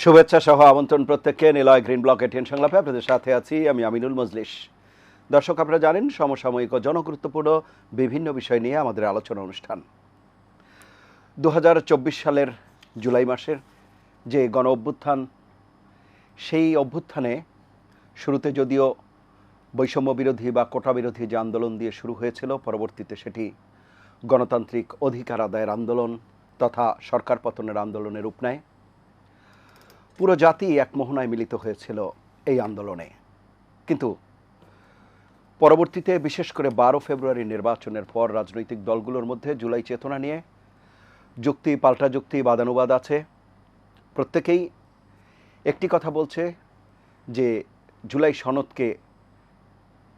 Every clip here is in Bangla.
শুভেচ্ছা সহ আমন্ত্রণ প্রত্যেককে নিলয় গ্রিন ব্লক এটিএন সংলাপে আপনাদের সাথে আছি আমি আমিনুল মজলিস। দর্শক, আপনারা জানেন সমসাময়িক ও জনগুরুত্বপূর্ণ বিভিন্ন বিষয় নিয়ে আমাদের আলোচনা অনুষ্ঠান। 2024 সালের জুলাই মাসের যে গণ অভ্যুত্থান, সেই অভ্যুত্থানে শুরুতে যদিও বৈষম্য বিরোধী বা কোটা বিরোধী যে আন্দোলন দিয়ে শুরু হয়েছিল, পরবর্তীতে সেটি গণতান্ত্রিক অধিকার আদায়ের আন্দোলন তথা সরকার পতনের আন্দোলনের রূপ নেয়। পুরো জাতি এক মোহনায় মিলিত হয়েছিল এই আন্দোলনে। কিন্তু পরবর্তীতে বিশেষ করে 12 ফেব্রুয়ারি নির্বাচনের পর রাজনৈতিক দলগুলোর মধ্যে জুলাই চেতনা নিয়ে যুক্তি পাল্টা যুক্তি বাদানুবাদ আছে। প্রত্যেকেই একটি কথা বলছে যে জুলাই সনদকে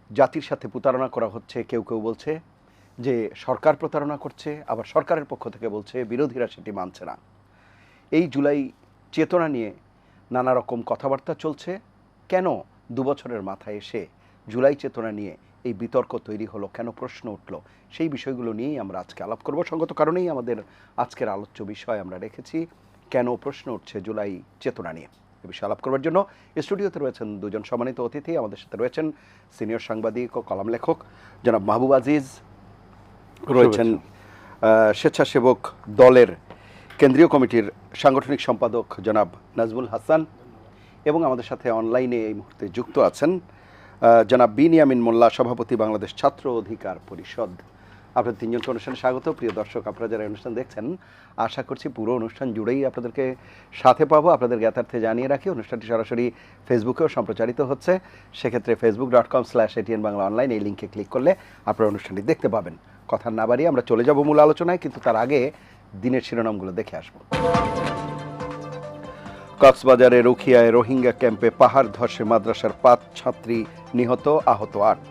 জাতির সাথে প্রতারণা করা হচ্ছে। কেউ কেউ বলছে যে সরকার প্রতারণা করছে, আবার সরকারের পক্ষ থেকে বলছে বিরোধীরা সেটি মানছে না। এই জুলাই চেতনা নিয়ে নানা রকম কথাবার্তা চলছে। কেন 2 বছরের মাথায় এসে জুলাই চেতনা নিয়ে এই বিতর্ক তৈরি হলো, কেন প্রশ্ন উঠল, সেই বিষয়গুলো নিয়েই আমরা আজকে আলাপ করব। সঙ্গত কারণেই আমাদের আজকের আলোচ্য বিষয় আমরা রেখেছি কেন প্রশ্ন উঠছে জুলাই চেতনা নিয়ে। এই বিষয়ে আলাপ করবার জন্য স্টুডিওতে রয়েছেন দুজন সম্মানিত অতিথি। আমাদের সাথে রয়েছেন সিনিয়র সাংবাদিক ও কলাম লেখক জনাব মাহবুব আজিজ, রয়েছেন স্বেচ্ছাসেবক দলের কেন্দ্রীয় কমিটির সাংগঠনিক সম্পাদক জনাব নাজমুল হাসান, এবং আমাদের সাথে অনলাইনে এই মুহূর্তে যুক্ত আছেন জনাব বিনিয়ামিন মোল্লা, সভাপতি বাংলাদেশ ছাত্র অধিকার পরিষদ। আপনাদের তিনজনকে অনুষ্ঠানে স্বাগত। প্রিয় দর্শক, আপনারা যারা অনুষ্ঠান দেখছেন, আশা করছি পুরো অনুষ্ঠান জুড়েই আপনাদেরকে সাথে পাবো। আপনাদের জ্ঞাতার্থে জানিয়ে রাখি, অনুষ্ঠানটি সরাসরি ফেসবুকেও সম্প্রচারিত হচ্ছে। সেক্ষেত্রে facebook.com/ATN বাংলা অনলাইন এই লিঙ্কে ক্লিক করলে আপনারা অনুষ্ঠানটি দেখতে পাবেন। কথা না বাড়িয়ে আমরা চলে যাব মূল আলোচনায়, কিন্তু তার আগে দিনের শিরোনামগুলো দেখে আসব। কক্সবাজারের রুখিয়ায় রোহিঙ্গা ক্যাম্পে পাহাড় ধসে মাদ্রাসার 5 ছাত্রী নিহত, আহত 8।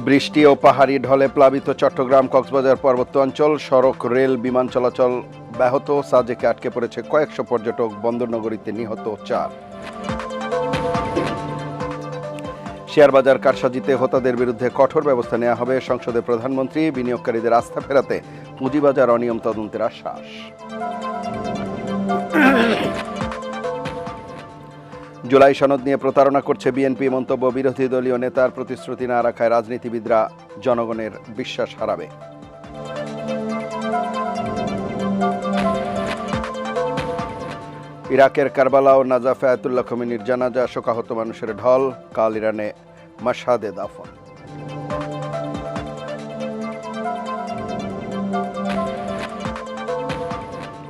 বৃষ্টি ও পাহাড়ি ঢলে প্লাবিত চট্টগ্রাম কক্সবাজার পার্বত্য অঞ্চল, সড়ক রেল বিমান চলাচল ব্যাহত, সাজেকে আটকে পড়েছে কয়েকশো পর্যটক, বন্দরনগরীতে নিহত 4। শেয়ারবাজার কারসাজিতে হোতাদের বিরুদ্ধে কঠোর ব্যবস্থা নেওয়া হবে, সংসদে প্রধানমন্ত্রী। বিনিয়োগকারীদের আস্থা ফেরাতে পুঁজিবাজার অনিয়ম তদন্তের আশ্বাস। জুলাই সনদ নিয়ে প্রতারণা করছে বিএনপি, মন্তব্য বিরোধী দলীয় নেতার। প্রতিশ্রুতি না রাখায় রাজনীতিবিদরা জনগণের বিশ্বাস হারাবে। ইরাকের কারবালা ও নাজাফে আয়াতুল্লাহ খোমেনির জানাজা, শোকাহত মানুষের ঢল, কাল ইরানে মাশহাদে দাফন।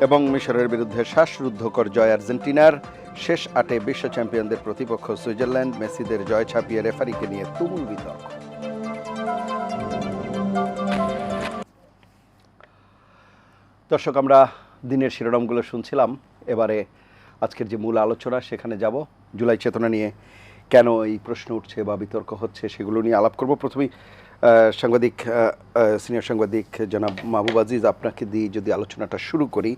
এবং মিশরের বিরুদ্ধে শ্বাসরুদ্ধকর জয় আর্জেন্টিনার, শেষ 8-এ বিশ্ব চ্যাম্পিয়নদের প্রতিপক্ষ সুইজারল্যান্ড, মেসিদের জয় ছাপিয়ে রেফারিকে নিয়ে তুমুল বিতর্ক। দর্শক, আমরা দিনের শিরোনামগুলো শুনছিলাম। এবারে আজকের যে মূল আলোচনা সেখানে যাব। জুলাই চেতনা নিয়ে কেন এই প্রশ্ন উঠছে বা বিতর্ক হচ্ছে সেগুলো নিয়ে আলাপ করব। প্রথমেই সিনিয়র সাংবাদিক জনাব মাহবুব আজিজ, আপনাকে দিয়ে যদি আলোচনাটা শুরু করি।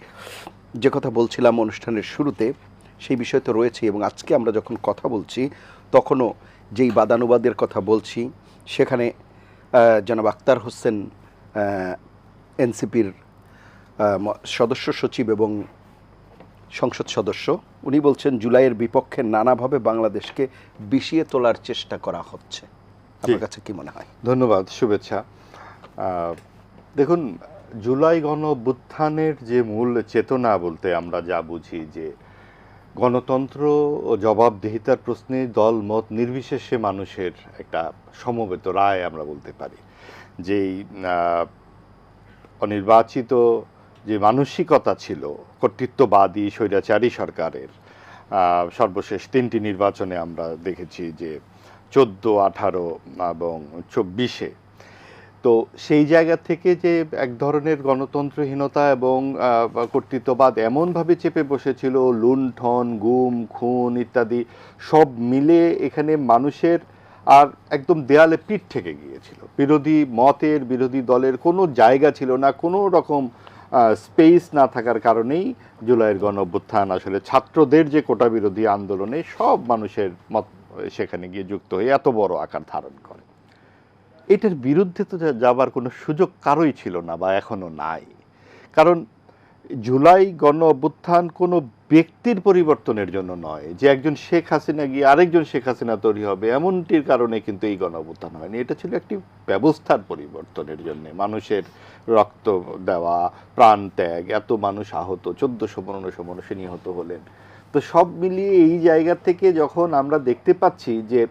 যে কথা বলছিলাম অনুষ্ঠানের শুরুতে, সেই বিষয় তো রয়েছে, এবং আজকে আমরা যখন কথা বলছি তখনও যেই বাদানুবাদের কথা বলছি, সেখানে জনাব আক্তার হোসেন, এনসিপির সদস্য সচিব এবং সংসদ সদস্য, উনি বলছেন জুলাইয়ের বিপক্ষে নানাভাবে বাংলাদেশকে বিষিয়ে তোলার চেষ্টা করা হচ্ছে। আপনার কাছে কি মনে হয়? ধন্যবাদ, শুভেচ্ছা। দেখুন, জুলাই গণ অভ্যুত্থানের যে মূল চেতনা বলতে আমরা যা বুঝি যে গণতন্ত্র ও জবাবদিহিতার প্রশ্নে দল মত নির্বিশেষে মানুষের একটা সমবেত রায় আমরা বলতে পারি। যেই অনির্বাচিত যে মানসিকতা ছিল কর্তৃত্ববাদী স্বৈরাচারী সরকারের, সর্বশেষ 3টি নির্বাচনে আমরা দেখেছি যে 14, 18 এবং 24-এ, তো সেই জায়গা থেকে যে এক ধরনের গণতন্ত্রহীনতা এবং কর্তৃত্ববাদ এমনভাবে চেপে বসেছিল, লুণ্ঠন, গুম, খুন ইত্যাদি সব মিলে এখানে মানুষের আর একদম দেয়ালে পিঠ থেকে গিয়েছিল। বিরোধী মতের, বিরোধী দলের কোনো জায়গা ছিল না, কোনো রকম স্পেস না থাকার কারণেই জুলাইয়ের গণ অভ্যুত্থান আসলে ছাত্রদের যে কোটা বিরোধী আন্দোলনে সব মানুষের মত সেখানে গিয়ে যুক্ত হয়ে এত বড় আকার ধারণ করে। এটার বিরুদ্ধে তো যাবার কোনো সুযোগ কারোই ছিল না বা এখনো নাই। কারণ জুলাই গণ অভ্যুত্থান কোনো ব্যক্তির পরিবর্তনের জন্য নয়, যে একজন শেখ হাসিনা গিয়ে আরেকজন শেখ হাসিনা তৈরি হবে এমনটির কারণে কিন্তু এই গণ অভ্যুত্থান হয়নি। এটা ছিল একটি ব্যবস্থার পরিবর্তনের জন্য, মানুষের রক্ত দেওয়া, প্রাণ ত্যাগ, এত মানুষ আহত, 1400-1500 মানুষ নিহত হলেন। তো সব মিলিয়ে এই জায়গা থেকে যখন আমরা দেখতে পাচ্ছি যে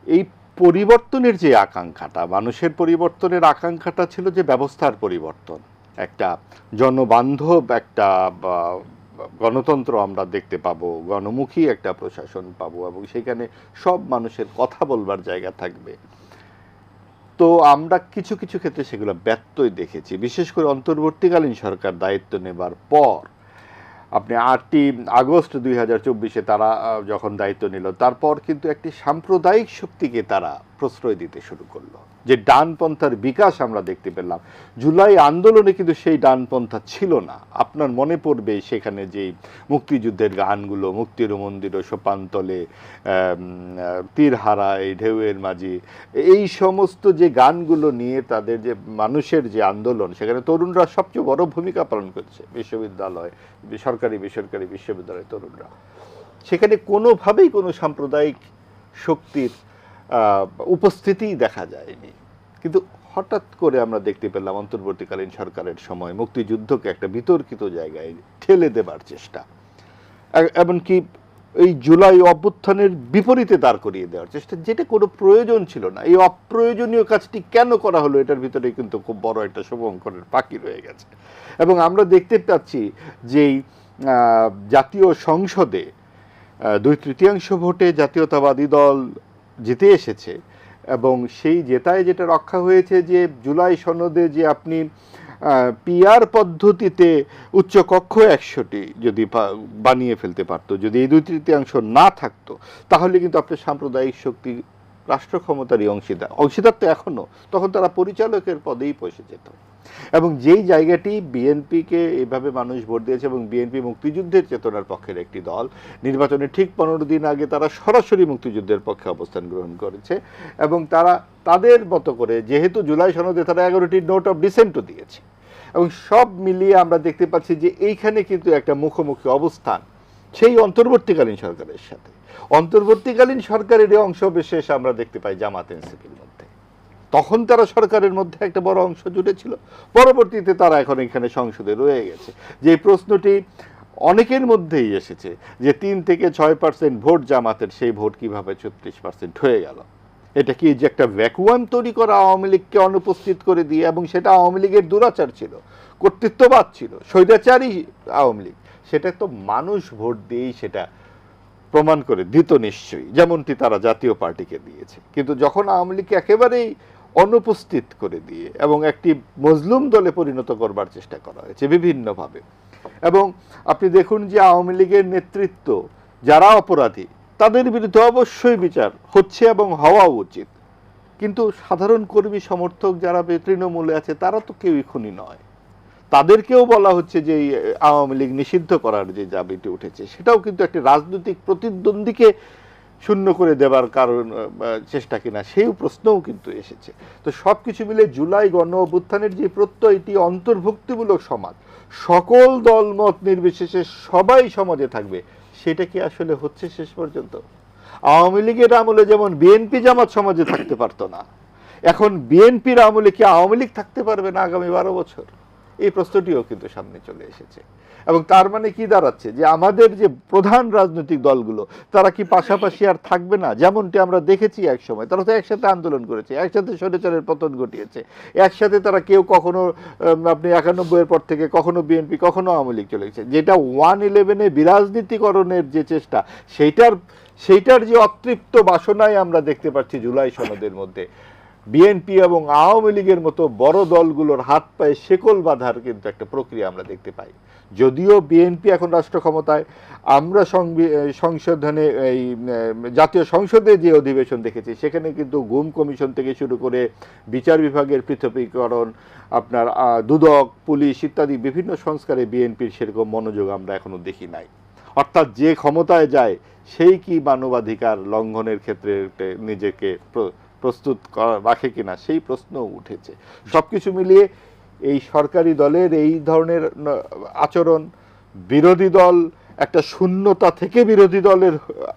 এই পরিবর্তনের যে আকাঙ্ক্ষাটা, মানুষের পরিবর্তনের আকাঙ্ক্ষাটা ছিল যে ব্যবস্থার পরিবর্তন, একটা জনবান্ধব একটা গণতন্ত্র আমরা দেখতে পাবো, গণমুখী একটা প্রশাসন পাবো এবং সেখানে সব মানুষের কথা বলবার জায়গা থাকবে। তো আমরা কিছু কিছু ক্ষেত্রে সেগুলো ব্যত্যয় দেখেছি, বিশেষ করে অন্তর্বর্তীকালীন সরকার দায়িত্ব নেবার পর। আপনি 8ই আগস্ট 2024-এ তারা যখন দায়িত্ব নিল, তারপর কিন্তু একটি সাম্প্রদায়িক শক্তিকে তারা প্রশ্রয় দিতে শুরু করলো, যে ডানপন্থার বিকাশ আমরা দেখতে পেলাম। জুলাই আন্দোলনে কিন্তু সেই ডানপন্থা ছিল না। আপনার মনে পড়বে সেখানে যেই মুক্তিযুদ্ধের গানগুলো, মুক্তির মন্দির, সোপানতলে, তীর হারায়, ঢেউয়ের মাঝি, এই সমস্ত যে গানগুলো নিয়ে তাদের যে মানুষের যে আন্দোলন, সেখানে তরুণরা সবচেয়ে বড় ভূমিকা পালন করছে। বিশ্ববিদ্যালয়, সরকারি বেসরকারি বিশ্ববিদ্যালয়ের তরুণরা, সেখানে কোনোভাবেই কোনো সাম্প্রদায়িক শক্তির উপস্থিতি দেখা যায়নি। কিন্তু হঠাৎ করে আমরা দেখতে পেলাম অন্তর্বর্তীকালীন সরকারের সময় মুক্তিযুদ্ধকে একটা বিতর্কিত জায়গায় ঠেলে দেবার চেষ্টা, এমনকি এই জুলাই অভ্যুত্থানের বিপরীতে দাঁড় করিয়ে দেওয়ার চেষ্টা, যেটা কোনো প্রয়োজন ছিল না। এই অপ্রয়োজনীয় কাজটি কেন করা হলো, এটার ভিতরে কিন্তু খুব বড় একটা শুভঙ্করের পাখি রয়ে গেছে। এবং আমরা দেখতে পাচ্ছি যে জাতীয় সংসদে 2/3 ভোটে জাতীয়তাবাদী দল জিতে এসেছে, এবং সেই জেতায় যেটা রক্ষা হয়েছে যে জুলাই সনদে যে আপনি পিআর পদ্ধতিতে উচ্চকক্ষ 100টি যদি বানিয়ে ফেলতে পারতো, যদি এই 2/3 না থাকতো, তাহলে কিন্তু আপনার সাম্প্রদায়িক শক্তি রাষ্ট্র ক্ষমতারই অংশীদার তো এখনো, তখন তারা পরিচালকের পদেই বসে যেত। এবং যেই জায়গাটি বিএনপিকে এভাবে মানুষ ভোট দিয়েছে, এবং বিএনপি মুক্তিযুদ্ধের চেতনার পক্ষের একটি দল, নির্বাচনে ঠিক 15 দিন আগে তারা সরাসরি মুক্তিযুদ্ধের পক্ষে অবস্থান গ্রহণ করেছে, এবং তারা তাদের মতো করে, যেহেতু জুলাই সনদে তারা 11টি নোট অফ ডিসেন্টও দিয়েছে, এবং সব মিলিয়ে আমরা দেখতে পাচ্ছি যে এইখানে কিন্তু একটা মুখোমুখি অবস্থান সেই অন্তর্বর্তীকালীন সরকারের সাথে। অন্তর্বর্তীকালীন সরকারের অংশ বিশেষ আমরা দেখতে পাই জামাত এনসিপির মধ্যে। তখন তারা সরকারের মধ্যে একটা বড় অংশ জুড়ে ছিল, পরবর্তীতে তারা এখন এখানে সংসদে রয়ে গেছে। যে প্রশ্নটি অনেকের মধ্যেই এসেছে যে 3 থেকে 6% ভোট জামাতের, সেই ভোট কিভাবে 36% হয়ে গেল? এটা কি যে একটা ভ্যাকুয়াম তৈরি করা আওয়ামী লীগকে অনুপস্থিত করে দিয়ে, এবং সেটা আওয়ামী লীগের দুরাচার ছিল, কর্তৃত্ববাদ ছিল, স্বৈরাচারী আওয়ামী লীগ, সেটা তো মানুষ ভোট দিয়েই সেটা প্রমাণ করে দিত নিশ্চয়ই, যেমনটি তারা জাতীয় পার্টিকে দিয়েছে। কিন্তু যখন আওয়ামী লীগকে একেবারেই অনুপস্থিত করে দিয়ে এবং একটি মজলুম দলে পরিণত করবার চেষ্টা করা হয়েছে বিভিন্নভাবে, এবং আপনি দেখুন যে আওয়ামী লীগের নেতৃত্ব যারা অপরাধী তাদের বিরুদ্ধে অবশ্যই বিচার হচ্ছে এবং হওয়া উচিত, কিন্তু সাধারণ কর্মী সমর্থক যারা তৃণমূলে আছে তারা তো কেউই খুনি নয়। তাদেরকেও বলা হচ্ছে যে আওয়ামী লীগ নিষিদ্ধ করার যে দাবিটি উঠেছে, সেটাও কিন্তু একটি রাজনৈতিক প্রতিদ্বন্দ্বীকে শূন্য করে দেবার কারণ চেষ্টা কিনা, সেই প্রশ্নও কিন্তু এসেছে। তো সব কিছু মিলে জুলাই গণ অভ্যুত্থানের যে প্রত্যয়, এটি অন্তর্ভুক্তিমূলক সমাজ, সকল দলমত নির্বিশেষে সবাই সমাজে থাকবে, সেটা কি আসলে হচ্ছে শেষ পর্যন্ত? আওয়ামী লীগের আমলে যেমন বিএনপি জামাত সমাজে থাকতে পারতো না, এখন বিএনপির আমলে কি আওয়ামী লীগ থাকতে পারবে না আগামী 12 বছর? এই প্রশ্নটিও কিন্তু সামনে চলে এসেছে। এবং তার মানে কি দাঁড়াচ্ছে, যে আমাদের যে প্রধান রাজনৈতিক দলগুলো তারা কি পাশাপাশি আর থাকবে না? যেমনটি আমরা দেখেছি এক সময়, তারা তো একসাথে আন্দোলন করেছে, একসাথে স্বৈরাচারের পতন ঘটিয়েছে, একসাথে তারা কেউ কখনো আপনি 91-এর পর থেকে কখনো বিএনপি কখনো আওয়ামী লীগ চলে গেছে। যেটা 1/11-এ বিরাজনীতিকরণের যে চেষ্টা, সেইটার যে অতৃপ্ত বাসনায় আমরা দেখতে পাচ্ছি জুলাই সনদের মধ্যে বিএনপি এবং আওয়ামী লীগের মতো বড় দলগুলোর হাত পায়ে শেকল বাঁধার কিন্তু একটা প্রক্রিয়া আমরা দেখতে পাই। যদিও বিএনপি এখন রাষ্ট্র ক্ষমতায়, আমরা সংশোধনে এই জাতীয় সংসদে যে অধিবেশন দেখেছি, সেখানে কিন্তু গুম কমিশন থেকে শুরু করে বিচার বিভাগের পৃথকীকরণ, আপনার দুদক, পুলিশ ইত্যাদি বিভিন্ন সংস্কারে বিএনপির সেরকম মনোযোগ আমরা এখনো দেখি নাই। অর্থাৎ যে ক্ষমতায় যায় সেই কি মানবাধিকার লঙ্ঘনের ক্ষেত্রে নিজেকে প্রস্তুত রাখে কিনা সেই প্রশ্ন উঠেছে। সবকিছু মিলিয়ে এই সরকারি দলের এই ধরনের আচরণ, বিরোধী দল একটা শূন্যতা থেকে বিরোধী দলের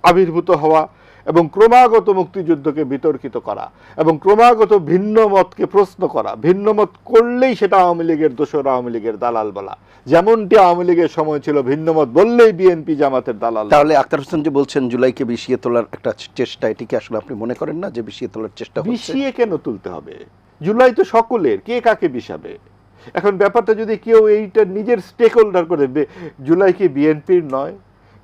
আবির্ভূত হওয়া এবং ক্রমাগত মুক্তিযুদ্ধকে বিতর্কিত করা এবং ক্রমাগত ভিন্ন মতকে প্রশ্ন করা, ভিন্ন মত করলেই সেটা আওয়ামী লীগের দোসর, আওয়ামী লীগের দালাল বলা, যেমনটি আওয়ামী লীগের সময় ছিল ভিন্ন মত বললেই বিএনপি জামাতের দালাল। তাহলে আখতার হোসেন যে বলছেন জুলাইকে বিষিয়ে তোলার একটা চেষ্টা, এটিকে আসলে আপনি মনে করেন না যে বিষিয়ে তোলার চেষ্টা হচ্ছে? বিষিয়ে কেন তুলতে হবে? জুলাই তো সকলের, কে কাকে বিষাবে? এখন ব্যাপারটা যদি কেউ এইটা নিজের স্টেক হোল্ডার করে, জুলাই কি বিএনপির নয়?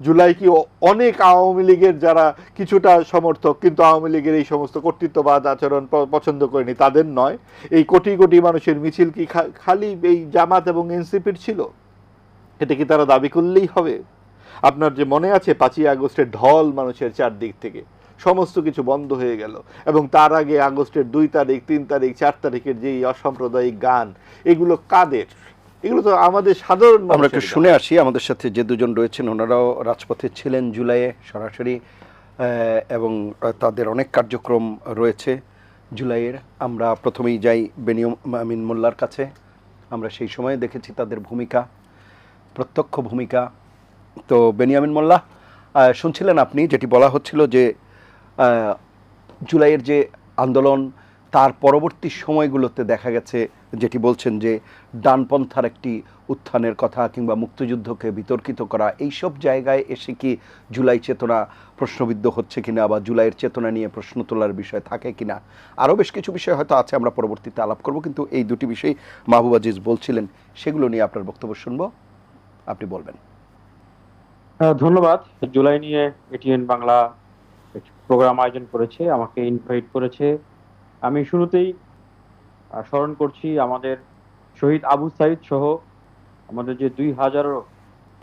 জুলাই কি অনেক আওয়ামী লীগের যারা কিছুটা সমর্থক কিন্তু আওয়ামী লীগের এই সমস্ত কর্তৃত্ববাদ আচরণ পছন্দ করেনি তাদের নয়? এই কোটি কোটি মানুষের মিছিল কি খালি এই জামাত এবং এনসিপির ছিল? এটা কি তারা দাবি করলেই হবে? আপনার যে মনে আছে 5ই আগস্টের ঢল মানুষের চারদিক থেকে সমস্ত কিছু বন্ধ হয়ে গেল, এবং তার আগে আগস্টের 2 তারিখ 3 তারিখ 4 তারিখের যে অসাম্প্রদায়িক গান, এগুলো কাদের? এগুলো তো আমাদের সাধারণ আমরা একটু শুনে আসি। আমাদের সাথে যে দুজন রয়েছেন ওনারাও রাজপথে ছিলেন জুলাইয়ে সরাসরি, এবং তাদের অনেক কার্যক্রম রয়েছে জুলাইয়ের। আমরা প্রথমেই যাই বেনিয়ামিন মোল্লার কাছে। আমরা সেই সময়ে দেখেছি তাদের ভূমিকা, প্রত্যক্ষ ভূমিকা। তো বেনিয়ামিন মোল্লা, শুনছিলেন আপনি যেটি বলা হচ্ছিল যে জুলাইয়ের যে আন্দোলন তার পরবর্তী সময়গুলোতে দেখা গেছে যেটি বলছেন যে ডানপন্থার একটি উত্থানের কথা কিংবা মুক্তিযুদ্ধকে বিতর্কিত করা, এইসব জায়গায় এসে কি জুলাই চেতনা প্রশ্নবিদ্ধ হচ্ছে কিনা বা জুলাইয়ের চেতনা নিয়ে প্রশ্ন তোলার বিষয় থাকে কিনা? আরও বেশ কিছু বিষয় হয়তো আছে, আমরা পরবর্তীতে আলাপ করব, কিন্তু এই দুটি বিষয় মাহবুব আজিজ বলছিলেন, সেগুলো নিয়ে আপনার বক্তব্য শুনবো, আপনি বলবেন। ধন্যবাদ। জুলাই নিয়ে এটিএন বাংলা প্রোগ্রাম আয়োজন করেছে, আমাকে ইনভাইট করেছে। আমি শুরুতেই স্মরণ করছি আমাদের শহীদ আবু সাইদ সহ আমাদের যে 2000-এর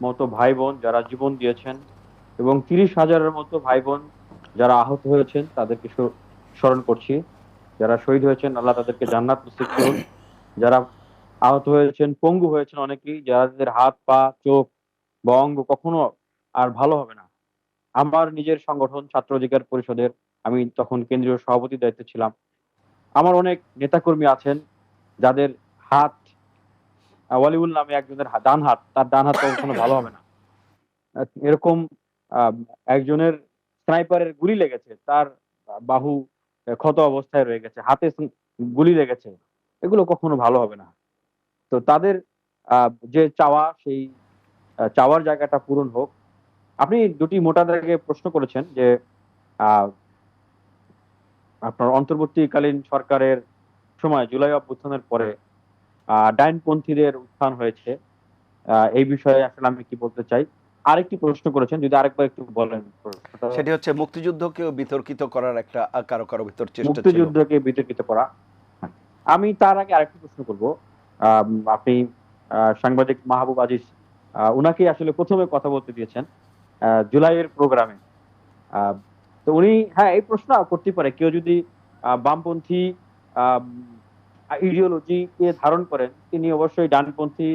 মতো ভাই বোন যারা জীবন দিয়েছেন এবং 30,000-এর মতো ভাই বোন যারা আহত হয়েছেন, তাদেরকে স্মরণ করছি। যারা শহীদ হয়েছেন আল্লাহ তাদেরকে জান্নাত নসিব করুন। যারা আহত হয়েছেন, পঙ্গু হয়েছেন অনেকেই, যাদের হাত পা চোখ বা অঙ্গ কখনো আর ভালো হবে না। আমার নিজের সংগঠন ছাত্র অধিকার পরিষদের, আমি তখন কেন্দ্রীয় সভাপতির দায়িত্বে ছিলাম। আমার অনেক নেতাকর্মী আছেন যাদের হাত, ওয়ালিউল নামে একজনের ডান হাত, তার ডান হাত কখনো ভালো হবে না। এরকম একজনের স্নাইপারের গুলি লেগেছে, তার বাহু ক্ষত অবস্থায় রয়ে গেছে, হাতে গুলি লেগেছে, এগুলো কখনো ভালো হবে না। তো তাদের যে চাওয়া, সেই চাওয়ার জায়গাটা পূরণ হোক। আপনি দুটি মোটা দাগে প্রশ্ন করেছেন যে আপনার অন্তর্বর্তীকালীন সরকারের সময় জুলাই অভ্যুত্থানের পরে ডাইনপন্থীদের উত্থান হয়েছে, এই বিষয়ে আসলে আমি কি বলতে চাই। আরেকটি প্রশ্ন করেছেন, যদি আরেকবার একটু বলেন। সেটি হচ্ছে মুক্তিযুদ্ধকেও বিতর্কিত করার একটা কারো কারো ভিতর চেষ্টা ছিল। মুক্তিযুদ্ধকে বিতর্কিত করা। আমি তার আগে আরেকটি প্রশ্ন করব। আপনি সাংবাদিক মাহবুব আজিজ, উনাকে আসলে প্রথমে কথা বলতে দিয়েছেন জুলাইয়ের প্রোগ্রামে। তো উনি, হ্যাঁ, এই প্রশ্ন করতে পারে, কেউ যদি বামপন্থী ইডিওলজিকে ধারণ করেন, তিনি অবশ্যই ডানপন্থী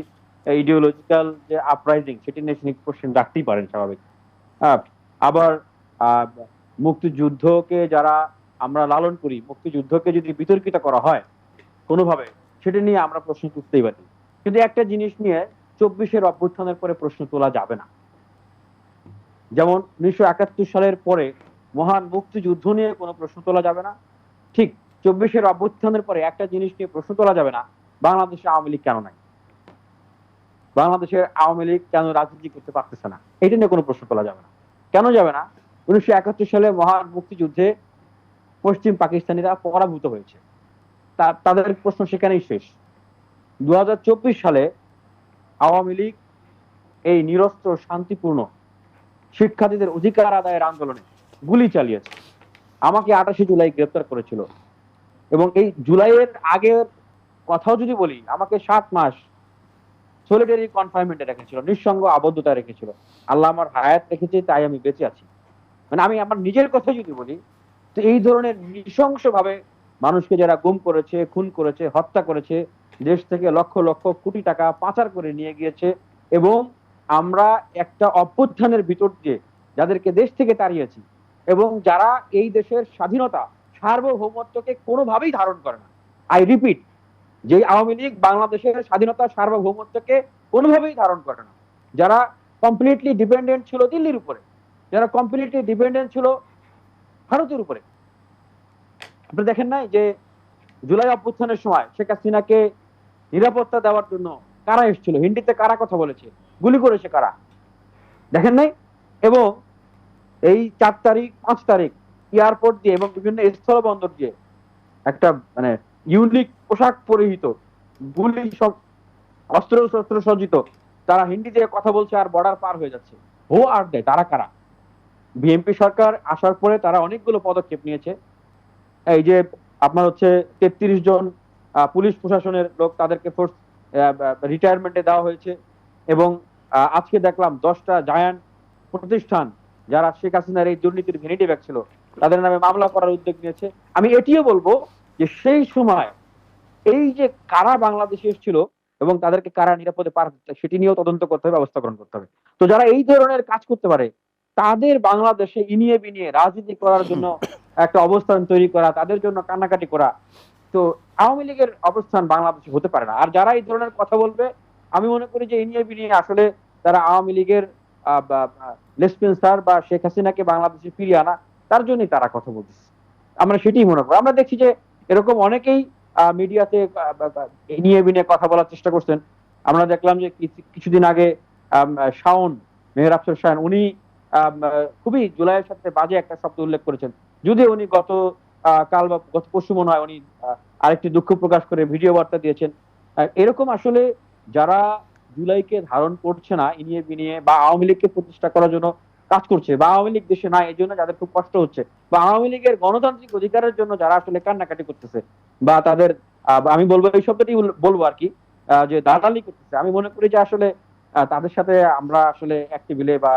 ইডিওলজিক্যাল যে আপরাইজিং, সেটি নিয়ে কোশ্চেন রাখতেই পারেন, স্বাভাবিক। আবার মুক্তিযুদ্ধকে যারা আমরা লালন করি, মুক্তিযুদ্ধকে যদি বিতর্কিত করা হয় কোনোভাবে, সেটা নিয়ে আমরা প্রশ্ন তুলতেই পারি। কিন্তু একটা জিনিস নিয়ে 24-এর অভ্যুত্থানের পরে প্রশ্ন তোলা যাবে না। যেমন 1971 সালের পরে মহান মুক্তিযুদ্ধ নিয়ে কোনো প্রশ্ন তোলা যাবে না, ঠিক 24-এর অভ্যুত্থানের পরে একটা জিনিস নিয়ে প্রশ্ন তোলা যাবে না, বাংলাদেশে আওয়ামী লীগ কেন নাই, বাংলাদেশের আওয়ামী লীগ কেন রাজনীতি করতে পারতেছে না, এটা নিয়ে কোনো প্রশ্ন তোলা যাবে না। কেন যাবে না? 1971 সালে মহান মুক্তিযুদ্ধে পশ্চিম পাকিস্তানিরা পরাভূত হয়েছে, তাদের প্রশ্ন সেখানেই শেষ। 2024 সালে আওয়ামী লীগ এই নিরস্ত্র শান্তিপূর্ণ শিক্ষার্থীদের অধিকার আদায়ের আন্দোলনে গুলি চালিয়েছে। আমাকে 28 জুলাই গ্রেপ্তার করেছিল, এবং এই জুলাইয়ের আগের কথাও যদি বলি, আমাকে 7 মাস সলিটারি কনফাইনমেন্টে রেখেছিল, নিঃসঙ্গ আবদ্ধতায় রেখেছিল। আল্লাহ আমার হায়াত রেখেছে, তাই আমি বেঁচে আছি। মানে আমি আমার নিজের কথা যদি বলি, তো এই ধরনের নৃশংসভাবে মানুষকে যারা গুম করেছে, খুন করেছে, হত্যা করেছে, দেশ থেকে লক্ষ লক্ষ কোটি টাকা পাচার করে নিয়ে গিয়েছে, এবং আমরা একটা অভ্যুত্থানের ভিতর দিয়ে যাদেরকে দেশ থেকে তাড়িয়েছি, এবং যারা এই দেশের স্বাধীনতা সার্বভৌমত্বকে কোনোভাবেই ধারণ করে না। আই রিপিট, যে আওয়ামী লীগ বাংলাদেশের স্বাধীনতা সার্বভৌমত্বকে কোনোভাবেই ধারণ করে না। যারা কমপ্লিটলি ডিপেন্ডেন্ট ছিল দিল্লির উপরে, যারা কমপ্লিটলি ডিপেন্ডেন্ট ছিল ভারতের উপরে। আপনি দেখেন নাই যে জুলাই অভ্যুত্থানের সময় শেখ হাসিনাকে নিরাপত্তা দেওয়ার জন্য কারা এসেছিল, হিন্দিতে কারা কথা বলেছে, গুলি করেছে কারা, দেখেন নাই? এবং এই 4 তারিখ 5 তারিখ এয়ারপোর্ট দিয়ে এবং বিভিন্ন স্থলবন্দর দিয়ে একটা মানে ইউনিক পোশাক পরিহিত, গুলি সব অস্ত্র শস্ত্র সজ্জিত তারা হিন্দি দিয়ে কথা বলছে আর বর্ডার পার হয়ে যাচ্ছে। হো আর দেয় তারা কারা? বিএনপি সরকার আসার পরে তারা অনেকগুলো পদক্ষেপ নিয়েছে। এই যে আপনার হচ্ছে 33 জন পুলিশ প্রশাসনের লোক, তাদেরকে ফোর্স রিটায়ারমেন্টে দেওয়া হয়েছে। এবং আজকে দেখলাম 10টা জায়ান্ট প্রতিষ্ঠান যারা শেখ হাসিনার এই দুর্নীতির ভেনিটি ব্যাগ ছিল তাদের নামে মামলা করার উদ্যোগ নিয়েছে। আমি এটিও বলবো যে সেই সময় এই যে কারা বাংলাদেশে এসেছিল এবং তাদেরকে কারা নিরাপদে পার হচ্ছে সেটি নিয়েও তদন্ত করতে হবে, ব্যবস্থা গ্রহণ করতে হবে। তো যারা এই ধরনের কাজ করতে পারে তাদের বাংলাদেশে ইনিয়ে বিনিয়ে রাজনীতি করার জন্য একটা অবস্থান তৈরি করা, তাদের জন্য কান্নাকাটি করা, তো আওয়ামী লীগের অবস্থান বাংলাদেশে হতে পারে না। আর যারা এই ধরনের কথা বলবে আমি মনে করি যে ইনিয়ে বিনিয়ে আসলে তারা আওয়ামী লীগের লেসপেন্সার বা শেখ হাসিনাকে বাংলাদেশে ফিরিয়ে আনা, তার জন্যই তারা কথা বলতেছে। আমরা সেটি মনে করি। আমরা দেখছি যে এরকম অনেকেই মিডিয়াতে নিয়ে বিনিয়ে কথা বলার চেষ্টা করছেন। আমরা দেখলাম যে কিছুদিন আগে শাওন, মেহের আফসার শাওন, উনি খুবই জুলাইয়ের সাথে বাজে একটা শব্দ উল্লেখ করেছেন, যদিও উনি গত কাল বা গত পরশু মনে হয় উনি আরেকটি দুঃখ প্রকাশ করে ভিডিও বার্তা দিয়েছেন। এরকম আসলে যারা জুলাইকে ধারণ করছে না ইনিয়ে বিনিয়ে, বা আওয়ামী লীগকে প্রতিষ্ঠা করার জন্য কাজ করছে, বা আওয়ামী লীগ দেশে নাই এই জন্য যাদের খুব কষ্ট হচ্ছে, বা আওয়ামী লীগের গণতান্ত্রিক অধিকারের জন্য যারা আসলে কান্নাকাটি করতেছে, বা তাদের আমি বলবো এই শব্দটি বলবো আর কি, যে দালালি করতেছে, আমি মনে করি যে আসলে তাদের সাথে আমরা আসলে এক টেবিলে বা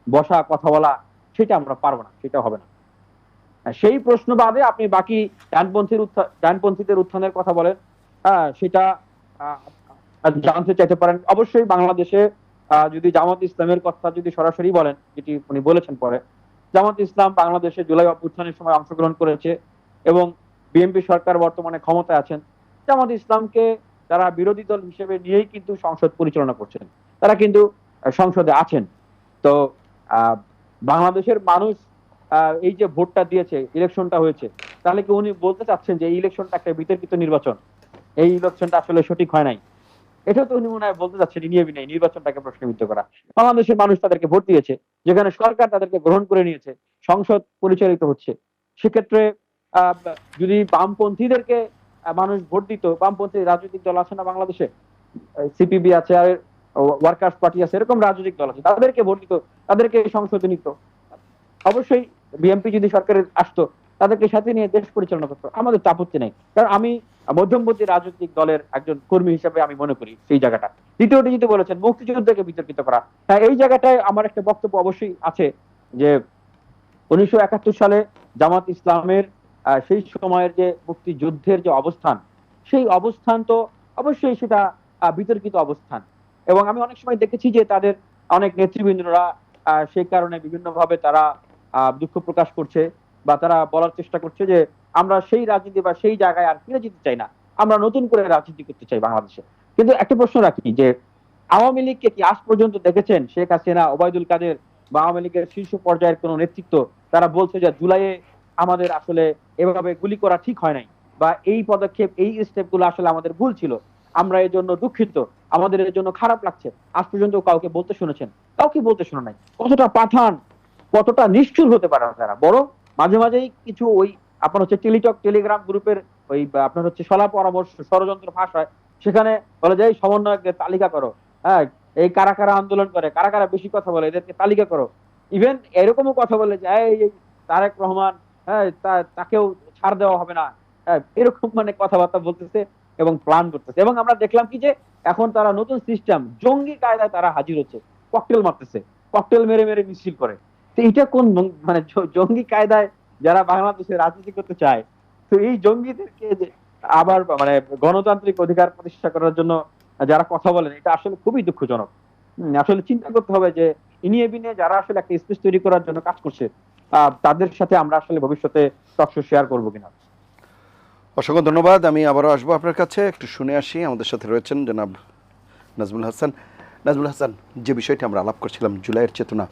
বসা কথা বলা সেটা আমরা পারবো না, সেটা হবে না। সেই প্রশ্ন বাদে আপনি বাকি ডানপন্থীদের উত্থানের কথা বলেন, সেটা জানতে চাইতে পারেন। অবশ্যই বাংলাদেশে যদি জামাত ইসলামের কথা যদি সরাসরি বলেন, যেটি উনি বলেছেন পরে, জামাত ইসলাম বাংলাদেশে জুলাই অভ্যুত্থানের সময় অংশগ্রহণ করেছে এবং বিএনপি সরকার বর্তমানে ক্ষমতায় আছেন। জামাত ইসলামকে তারা বিরোধী দল হিসেবে নিয়েই কিন্তু সংসদ পরিচালনা করছেন, তারা কিন্তু সংসদে আছেন। তো বাংলাদেশের মানুষ এই যে ভোটটা দিয়েছে, ইলেকশনটা হয়েছে, তাহলে কি উনি বলতে চাচ্ছেন যে এই ইলেকশনটা একটা বিতর্কিত নির্বাচন, এই ইলেকশনটা আসলে সঠিক হয় নাই? এটা তো উনি মনে হয় বলতে চাচ্ছেন নিয়ে নাই নির্বাচনটাকে প্রশ্নবিদ্ধ করা। বাংলাদেশের মানুষ তাদেরকে ভোট দিয়েছে, যেখানে সরকার তাদেরকে গ্রহণ করে নিয়েছে, সংসদ পরিচালিত হচ্ছে। সেক্ষেত্রে যদি বামপন্থীদেরকে মানুষ ভোট দিত, বামপন্থী রাজনৈতিক দল আছে না বাংলাদেশে, সিপিবি আছে, আর ওয়ার্কার্স পার্টি আছে, এরকম রাজনৈতিক দল আছে, তাদেরকে ভোট দিত, তাদেরকে সংসদে নিত। অবশ্যই বিএনপি যদি সরকারে আসতো তাদেরকে সাথে নিয়ে দেশ পরিচালনা করতো, আমাদের আপত্তি নেই। কারণ আমি মধ্যমপন্থী রাজনৈতিক দলের একজন কর্মী হিসেবে আমি মনে করি সেই জায়গাটা। দ্বিতীয়টি যেটি বলেছেন মুক্তিযুদ্ধকে বিতর্কিত করা, হ্যাঁ এই জায়গাটায় আমার একটা বক্তব্য অবশ্যই আছে যে 1971 সালে জামাত ইসলামের সেই সময়ের যে মুক্তিযুদ্ধের যে অবস্থান, সেই অবস্থান তো অবশ্যই সেটা বিতর্কিত অবস্থান। এবং আমি অনেক সময় দেখেছি যে তাদের অনেক নেতৃবৃন্দরা সেই কারণে বিভিন্নভাবে তারা দুঃখ প্রকাশ করছে, বা তারা বলার চেষ্টা করছে যে আমরা সেই রাজনীতি বা সেই জায়গায় আর ফিরে যেতে চাই না, আমরা নতুন করে রাজনীতি করতে চাই বাংলাদেশে। কিন্তু একটা প্রশ্ন রাখি যে আওয়ামী লীগকে কি আজ পর্যন্ত দেখেছেন শেখ হাসিনা, ওবায়দুল কাদের বা আওয়ামী লীগের শীর্ষ পর্যায়ের কোন নেতৃত্ব তারা বলছে যে জুলাইয়ে আমাদের আসলে এভাবে গুলি করা ঠিক হয় নাই, বা এই পদক্ষেপ এই স্টেপগুলো আসলে আমাদের ভুল ছিল, আমরা এর জন্য দুঃখিত, আমাদের এর জন্য খারাপ লাগছে, আজ পর্যন্ত কাউকে বলতে শুনেছেন? কাউকে বলতে শোনা নাই। কতটা পাঠান, কতটা নিষ্ঠুর হতে পারে তারা। বরং মাঝে মাঝেই কিছু ওই আপনার হচ্ছে টেলিটক টেলিগ্রাম গ্রুপের ওই আপনার হচ্ছে সলা পরামর্শ ষড়যন্ত্র ফাঁস হয়, সেখানে বলে যে সমন্বয়কদের তালিকা করো, হ্যাঁ এই কারা কারা আন্দোলন করে, কারা কারা বেশি কথা বলে, এদেরকে তালিকা করো। ইভেন এরকমও কথা বলে যে এই তারেক রহমান, হ্যাঁ তাকেও ছাড় দেওয়া হবে না, এরকম মানে কথাবার্তা বলতেছে এবং প্ল্যান করতেছে। এবং আমরা দেখলাম কি যে এখন তারা নতুন সিস্টেম জঙ্গি কায়দায় তারা হাজির হচ্ছে, ককটেল মারতেছে, ককটেল মেরে মেরে মিছিল করে। তো এটা কোন মানে জঙ্গি কায়দায় যারা বাংলাদেশে রাজনীতি করতে চায়, তো এই জঙ্গিদেরকে আবার মানে গণতান্ত্রিক অধিকার প্রতিষ্ঠা করার জন্য যারা কথা বলেন, এটা আসলে খুবই দুঃখজনক। আসলে চিন্তা করতে হবে যে ইনিয়ে বিনিয়ে যারা আসলে একটা স্পেস তৈরি করার জন্য কাজ করছে, তাদের সাথে আমরা আসলে ভবিষ্যতে টকশো শেয়ার করবো কিনা। অসংখ্য ধন্যবাদ। আমি আবারও আসবো আপনার কাছে, একটু শুনে আসি। আমাদের সাথে রয়েছেন জনাব নাজমুল হাসান। নাজমুল হাসান, যে বিষয়টি আমরা আলাপ করছিলাম জুলাইয়ের চেতনা,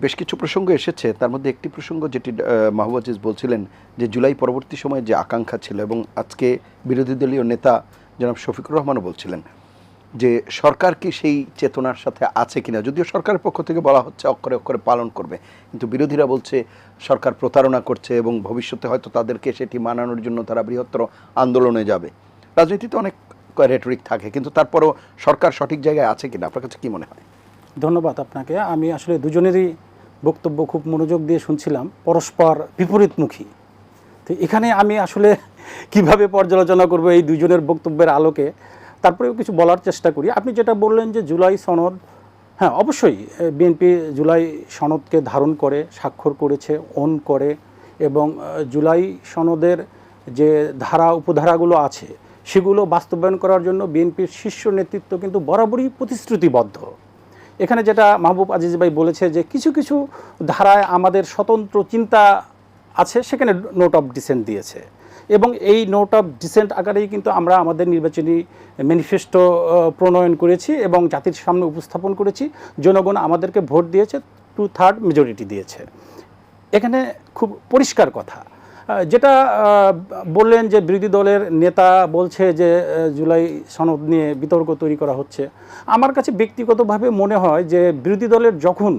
বেশ কিছু প্রসঙ্গ এসেছে। তার মধ্যে একটি প্রসঙ্গ যেটি মাহবুব আজিজ বলছিলেন যে জুলাই পরবর্তী সময়ে যে আকাঙ্ক্ষা ছিল, এবং আজকে বিরোধী দলীয় নেতা জনাব শফিকুর রহমানও বলছিলেন যে সরকার কি সেই চেতনার সাথে আছে কিনা। যদিও সরকারের পক্ষ থেকে বলা হচ্ছে অক্ষরে অক্ষরে পালন করবে, কিন্তু বিরোধীরা বলছে সরকার প্রতারণা করছে এবং ভবিষ্যতে হয়তো তাদেরকে সেটি মানানোর জন্য তারা বৃহত্তর আন্দোলনে যাবে। রাজনীতিতে অনেক রেটরিক থাকে, কিন্তু তারপরও সরকার সঠিক জায়গায় আছে কিনা আপনার কাছে কি মনে হয়? ধন্যবাদ আপনাকে। আমি আসলে দুজনেরই বক্তব্য খুব মনোযোগ দিয়ে শুনছিলাম, পরস্পর বিপরীতমুখী। তো এখানে আমি আসলে কিভাবে পর্যালোচনা করব এই দুজনের বক্তব্যের আলোকে, তারপরেও কিছু বলার চেষ্টা করি। আপনি যেটা বললেন যে জুলাই সনদ, হ্যাঁ অবশ্যই বিএনপি জুলাই সনদকে ধারণ করে, স্বাক্ষর করেছে, অন করে, এবং জুলাই সনদের যে ধারা উপধারাগুলো আছে সেগুলো বাস্তবায়ন করার জন্য বিএনপির শীর্ষ নেতৃত্ব কিন্তু বরাবরই প্রতিশ্রুতিবদ্ধ। এখানে যেটা মাহবুব আজিজ ভাই বলেছে যে কিছু কিছু ধারায় আমাদের স্বতন্ত্র চিন্তা আছে, সেখানে নোট অফ ডিসেন্ট দিয়েছে, এবং এই নোট অফ ডিসেন্ট আকারেই কিন্তু আমরা আমাদের নির্বাচনী ম্যানিফেস্টো প্রণয়ন করেছি এবং জাতির সামনে উপস্থাপন করেছি। জনগণ আমাদেরকে ভোট দিয়েছে, 2/3 মেজরিটি দিয়েছে। এখানে খুব পরিষ্কার কথা। যেটা বললেন যে বিরোধী দলের নেতা বলছে যে জুলাই সনদ নিয়ে বিতর্ক তৈরি করা হচ্ছে, আমার কাছে ব্যক্তিগতভাবে মনে হয় যে বিরোধী দলের যখন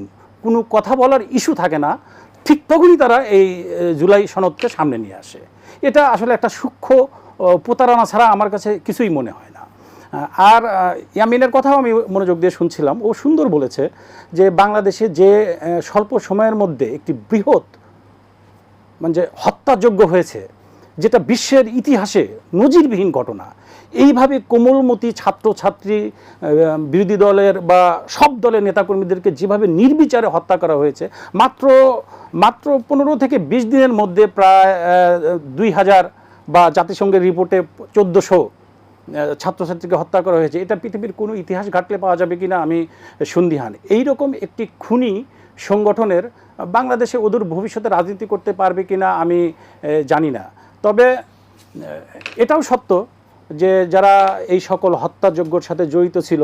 কোনো কথা বলার ইস্যু থাকে না, ঠিক তখনই তারা এই জুলাই সনদকে সামনে নিয়ে আসে। এটা আসলে একটা সূক্ষ্ম প্রতারণা ছাড়া আমার কাছে কিছুই মনে হয় না। আর ইয়ামিনের কথাও আমি মনোযোগ দিয়ে শুনছিলাম, ও সুন্দর বলেছে যে বাংলাদেশে যে স্বল্প সময়ের মধ্যে একটি বৃহৎ মানে হত্যাযজ্ঞ হয়েছে, যেটা বিশ্বের ইতিহাসে নজিরবিহীন ঘটনা। এইভাবে কোমলমতি ছাত্রছাত্রী, বিরোধী দলের বা সব দলের নেতাকর্মীদেরকে যেভাবে নির্বিচারে হত্যা করা হয়েছে, মাত্র 15 থেকে 20 দিনের মধ্যে প্রায় 2000 বা জাতিসংঘের রিপোর্টে 1400 ছাত্রছাত্রীকে হত্যা করা হয়েছে। এটা পৃথিবীর কোনো ইতিহাস ঘাটলে পাওয়া যাবে কিনা আমি সন্দিহান। এইরকম একটি খুনি সংগঠনের বাংলাদেশে অদূর ভবিষ্যতে রাজনীতি করতে পারবে কিনা আমি জানি না। তবে এটাও সত্য যে যারা এই সকল হত্যাযজ্ঞের সাথে জড়িত ছিল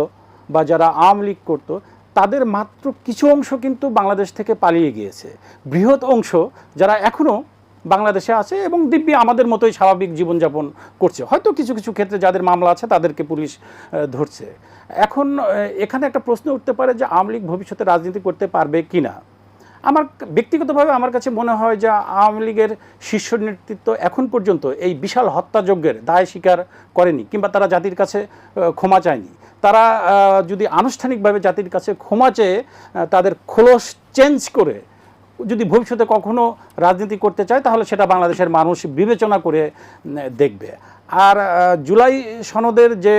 বা যারা আওয়ামী লীগ করতো, তাদের মাত্র কিছু অংশ কিন্তু বাংলাদেশ থেকে পালিয়ে গিয়েছে। বৃহৎ অংশ যারা এখনও বাংলাদেশে আছে এবং দিব্যি আমাদের মতোই স্বাভাবিক জীবনযাপন করছে। হয়তো কিছু কিছু ক্ষেত্রে যাদের মামলা আছে তাদেরকে পুলিশ ধরছে। এখন এখানে একটা প্রশ্ন উঠতে পারে যে আওয়ামী লীগ ভবিষ্যতে রাজনীতি করতে পারবে কি না। আমার ব্যক্তিগতভাবে আমার কাছে মনে হয় যে আওয়ামী লীগের শীর্ষ নেতৃত্ব এখন পর্যন্ত এই বিশাল হত্যাযজ্ঞের দায় স্বীকার করেনি, কিংবা তারা জাতির কাছে ক্ষমা চায়নি। তারা যদি আনুষ্ঠানিকভাবে জাতির কাছে ক্ষমা চেয়ে তাদের খোলস চেঞ্জ করে যদি ভবিষ্যতে কখনো রাজনীতি করতে চায়, তাহলে সেটা বাংলাদেশের মানুষ বিবেচনা করে দেখবে। আর জুলাই সনদের যে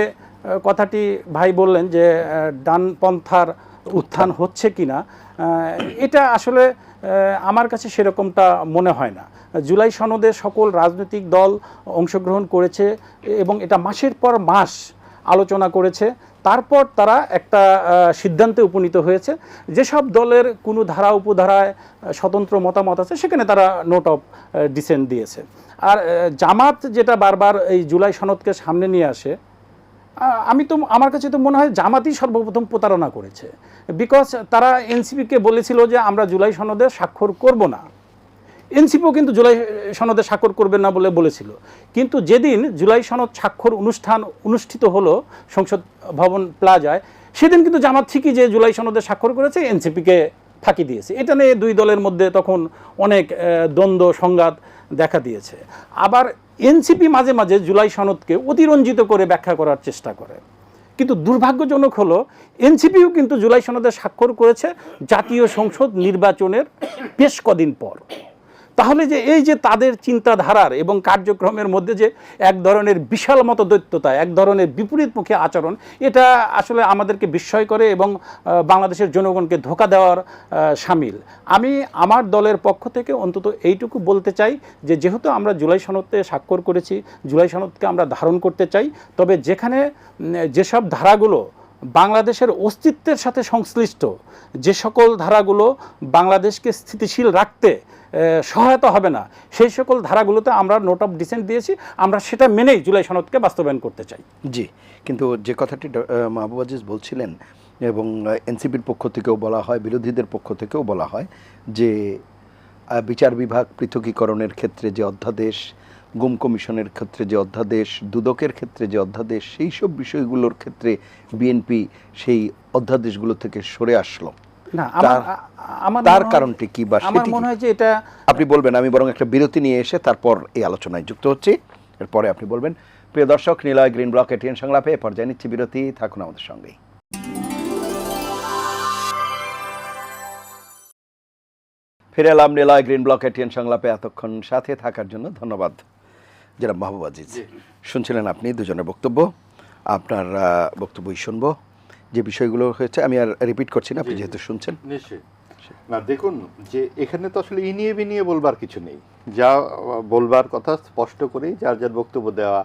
কথাটি ভাই বললেন যে ডানপন্থার উত্থান হচ্ছে কিনা, এটা আসলে আমার কাছে সেরকমটা মনে হয় না। জুলাই সনদে সকল রাজনৈতিক দল অংশগ্রহণ করেছে এবং এটা মাসের পর মাস আলোচনা করেছে। তারপর তারা একটা সিদ্ধান্তে উপনীত হয়েছে। যেসব দলের কোনো ধারা উপধারায় স্বতন্ত্র মতামত আছে সেখানে তারা নোট অফ ডিসেন্ট দিয়েছে। আর জামাত যেটা বারবার এই জুলাই সনদকে সামনে নিয়ে আসে, আমার কাছে তো মনে হয় জামাতই সর্বপ্রথম প্রতারণা করেছে। বিকজ তারা এনসিপিকে বলেছিল যে আমরা জুলাই সনদে স্বাক্ষর করব না। এনসিপিও কিন্তু জুলাই সনদে স্বাক্ষর করবে না বলে বলেছিল, কিন্তু যেদিন জুলাই সনদ স্বাক্ষর অনুষ্ঠান অনুষ্ঠিত হলো সংসদ ভবন প্লাজায়, সেদিন কিন্তু জামাত ঠিকই যে জুলাই সনদে স্বাক্ষর করেছে, এনসিপিকে ফাঁকি দিয়েছে। এটা নিয়ে দুই দলের মধ্যে তখন অনেক দ্বন্দ্ব সংঘাত দেখা দিয়েছে। আবার এনসিপি মাঝে মাঝে জুলাই সনদকে অতিরঞ্জিত করে ব্যাখ্যা করার চেষ্টা করে, কিন্তু দুর্ভাগ্যজনক হলো এনসিপিও কিন্তু জুলাই সনদে স্বাক্ষর করেছে জাতীয় সংসদ নির্বাচনের বেশ কদিন পর। তাহলে যে এই যে তাদের চিন্তাধারার এবং কার্যক্রমের মধ্যে যে এক ধরনের বিশাল মতদ্বৈত্যতা, এক ধরনের বিপরীতমুখী আচরণ, এটা আসলে আমাদেরকে বিস্ময় করে এবং বাংলাদেশের জনগণকে ধোঁকা দেওয়ার শামিল। আমি আমার দলের পক্ষ থেকে অন্তত এইটুকু বলতে চাই যে যেহেতু আমরা জুলাই সনদে স্বাক্ষর করেছি, জুলাই সনদকে আমরা ধারণ করতে চাই, তবে যেখানে যেসব ধারাগুলো বাংলাদেশের অস্তিত্বের সাথে সংশ্লিষ্ট যে সকল ধারাগুলো বাংলাদেশকে স্থিতিশীল রাখতে সহায়তা হবে না, সেই সকল ধারাগুলোতে আমরা নোট অফ ডিসেন্ট দিয়েছি। আমরা সেটা মেনেই জুলাই সনদকে বাস্তবায়ন করতে চাই। জি, কিন্তু যে কথাটি মাহবুব আজিজ বলছিলেন এবং এনসিপির পক্ষ থেকেও বলা হয়, বিরোধীদের পক্ষ থেকেও বলা হয় যে বিচার বিভাগ পৃথকীকরণের ক্ষেত্রে যে অধ্যাদেশ, গুম কমিশনের ক্ষেত্রে যে অধ্যাদেশ, দুদকের ক্ষেত্রে যে অধ্যাদেশ, সেই সব বিষয়গুলোর ক্ষেত্রে বিএনপি সেই অধ্যাদেশগুলো থেকে সরে আসলো। না, তার কারণটি কি বা আমার মনে হয় যে এটা আপনি বলবেন। আমি বরং একটা বিরতি নিয়ে এসে তারপর এই আলোচনায় যুক্ত হচ্ছি, এরপরে আপনি বলবেন। প্রিয় দর্শক, নিলয় গ্রিন ব্লক এটিএন সংলাপে এ পর্যায়ে নিচ্ছি বিরতি, থাকুন আমাদের সঙ্গেই। ফিরে এলাম নিলয় গ্রিন ব্লক এটিএন সংলাপে। এতক্ষণ সাথে থাকার জন্য ধন্যবাদ জনাব মাহবুব আজিজ। শুনছিলেন আপনি দুজনের বক্তব্য, আপনার বক্তব্যই শুনবো। যে বিষয়গুলো হয়েছে আমি আর রিপিট করছি না, আপনি যেহেতু শুনছেন। নিশ্চয়ই না, দেখুন যে এখানে তো আসলে ইনিয়ে বিনিয়ে বলবার কিছু নেই। যা বলবার কথা স্পষ্ট করেই যার যার বক্তব্য দেওয়া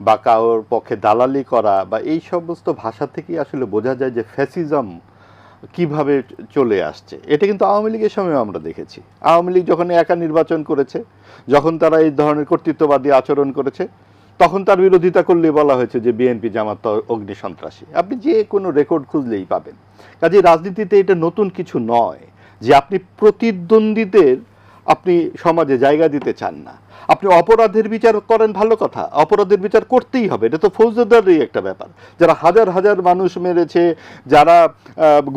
বা কারোর পক্ষে দালালি করা বা এই সমস্ত ভাষা থেকেই আসলে বোঝা যায় যে ফ্যাসিজম কিভাবে চলে আসছে। এটা কিন্তু আওয়ামী লীগের সময় আমরা দেখেছি। আওয়ামী লীগ যখন একা নির্বাচন করেছে, যখন তারা এই ধরনের কর্তৃত্ববাদী আচরণ করেছে, তখন তার বিরোধিতা করলে বলা হয়েছে যে বিএনপি জামাত অগ্নি সন্ত্রাসী। আপনি যে কোনো রেকর্ড খুঁজলেই পাবেন। কাজে রাজনীতিতে এটা নতুন কিছু নয় যে আপনি প্রতিদ্বন্দ্বীদের আপনি সমাজে জায়গা দিতে চান না। আপনি অপরাধের বিচার করেন, ভালো কথা, অপরাধের বিচার করতেই হবে, এটা তো ফৌজদারি একটা ব্যাপার। যারা হাজার হাজার মানুষ মেরেছে, যারা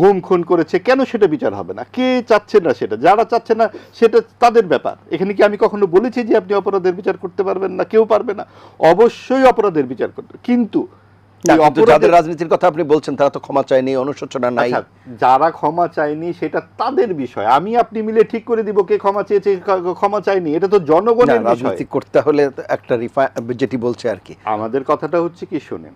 গুম খুন করেছে, কেন সেটা বিচার হবে না? কে চাচ্ছে না সেটা? যারা চাচ্ছে না সেটা তাদের ব্যাপার। এখানে কি আমি কখনো বলেছি যে আপনি অপরাধের বিচার করতে পারবেন না? কেউ পারবে না, অবশ্যই অপরাধের বিচার করতে। কিন্তু যাদের রাজনীতির কথা আপনি বলছেন তারা তো ক্ষমা চায়নি, অনুশোচনা নাই। যারা ক্ষমা চায়নি সেটা তাদের বিষয়। আমি আপনি মিলে ঠিক করে দিব কে ক্ষমা চেয়েছে ক্ষমা চায়নি, এটা তো জনগণের বিষয়। রাজনীতি করতে হলে একটা যেটি বলছে আর কি। আমাদের কথাটা হচ্ছে কি, শুনেন,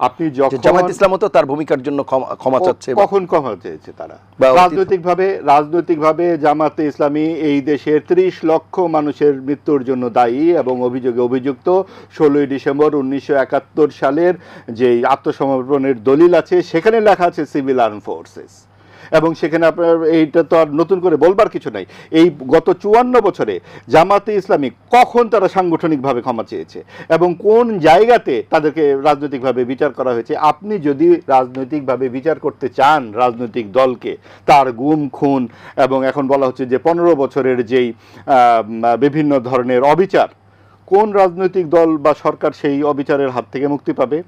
আপনি যখন জামায়াত ইসলামও তো তার ভূমিকার জন্য ক্ষমা চাচ্ছে। কখন ক্ষমা চেয়েছে তারা? রাজনৈতিকভাবে জামাতে ইসলামী এই দেশের 30 লক্ষ মানুষের মৃত্যুর জন্য দায়ী এবং অভিযোগে অভিযুক্ত। 16ই ডিসেম্বর 1971 সালের যে আত্মসমর্পণের দলিল আছে সেখানে লেখা আছে সিভিল আর্ম ফোর্সেস, এবং সেখানে আপনার এইটা তো আর নতুন করে বলবার কিছু নাই। এই গত 54 বছরে জামাতে ইসলামী কখন তারা সাংগঠনিকভাবে ক্ষমা চেয়েছে এবং কোন জায়গাতে তাদেরকে রাজনৈতিকভাবে বিচার করা হয়েছে? আপনি যদি রাজনৈতিকভাবে বিচার করতে চান রাজনৈতিক দলকে, তার গুম খুন এবং এখন বলা হচ্ছে যে 15 বছরের যেই বিভিন্ন ধরনের অবিচার, কোন রাজনৈতিক দল বা সরকার সেই অবিচারের হাত থেকে মুক্তি পাবে?